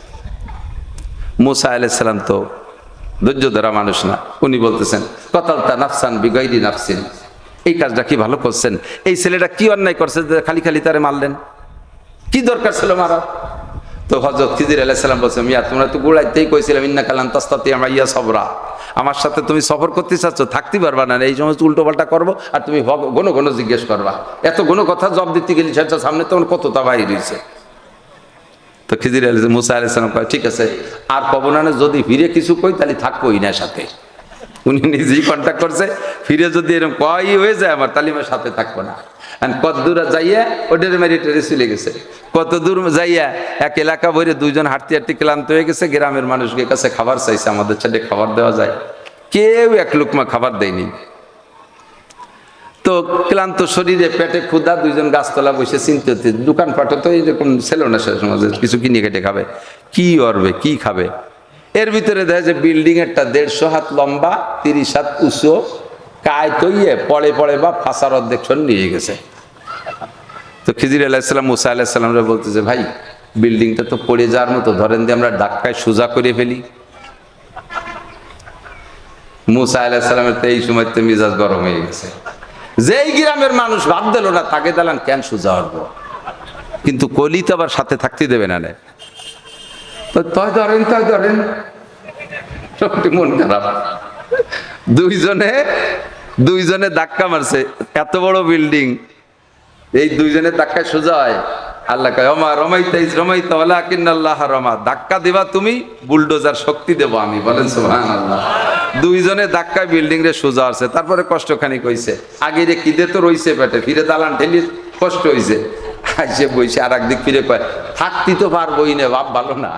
মুসা আলাইহিস সালাম তো ধৈর্য ধরা মানুষ না, উনি বলতেছেন কতালতা নাফসান বিগাইরি নাফসিন, এই কাজটা কি ভালো করছেন? এই ছেলেটা কি অন্যায় করছে যে খালি খালি তারে মারলেন? কি দরকার ছিল মারা? তো হযরত খিজির আলাইহিস সালাম বলছেন, মিয়া তোমরা তো গোড়াইতেই কইছিলাম ইন্নাকা লান তাসতাতি মাইয়া সবরা, আমার সাথে তুমি সফর করতে চাচ্ছ, থাকতে পারবা না, এই সমস্ত উল্টো পাল্টা করবো আর তুমি ঘন ঘন জিজ্ঞেস করবা, এত ঘন কথা জবাব দিতে গেলি সেটা সামনে তোমার কতটা বাইর হয়েছে। তো খিজির মুসা আলাইহিস সালাম কয় ঠিক আছে, আর কব না, যদি ফিরে কিছু কই তাহলে থাকবোই না সাথে। উনি নিজেই কন্ট্যাক্ট করছে, ফিরে যদি এরকম কয়ই হয়ে যায় আমার, তাহলে আমার সাথে থাকবো না। কত দূর যাইয়া ওদের মেরিটারি চলে গেছে, কত দূর যাইয়া এক এলাকা ভরে দুইজন হাঁটতে হাঁটতে ক্লান্ত হয়ে গেছে, গ্রামের মানুষকে কাছে খাবার চাইছে, আমাদের সাথে খাবার দেওয়া যায়, কেউ এক লুকমা খাবার দেয়নি। তো ক্লান্ত শরীরে পেটে ক্ষুধা, দুইজন গাছতলা বসে চিনতে হচ্ছে, দোকানপাটও তো এইরকম ছিল না সে সমাজে, কিছু কিনে কেটে খাবে, কি অরবে কি খাবে। এর ভিতরে দেখা যায় বিল্ডিং একটা 150 হাত লম্বা 30 হাত উঁচু, কায় তৈয়ে পড়ে পড়ে বা ফাঁসার অর্ধেক নিয়ে গেছে। তো খিজির আলাইহিস সালাম মুসা আলাইহিস সালামরা বলতেছে, ভাই বিল্ডিংটা তো পড়ে যাওয়ার মতো, ধরেন দিয়ে আমরা ধাক্কায় সোজা করে ফেলি। মুসা আলাইহিস সালামের তো এই সময় তো মিজাজ গরম হয়ে গেছে, যেই গ্রামের মানুষ ভাব দিল না তাকে দিলাম কেন সোজা হবো, কিন্তু কলি তো আবার সাথে থাকতে দেবে না। তো তয় ধরেন মন খারাপ, দুইজনে ধাক্কা মারছে, এত বড় বিল্ডিং, এই দুইজনের ধাক্কায় সোজা হয়? আল্লাহ কয় ওমা রমাইতা ওয়ালাকিন্নাল্লাহ রমা, ধাক্কা দিবা তুমি, বুলডোজার শক্তি দেবো আমি, বলেন সুবহানাল্লাহ। দুইজনে ধাক্কায় বিল্ডিং রে সোজা আছে, তারপরে কষ্টখানি কইছে, আগে রে কিদে তো রইছে পেটে, ফিরে দালান ঠেলি কষ্ট হইছে, সে বইছে, আর একদিক ফিরে কয় থাকতে তো পারবোই না, বাপ ভালো না।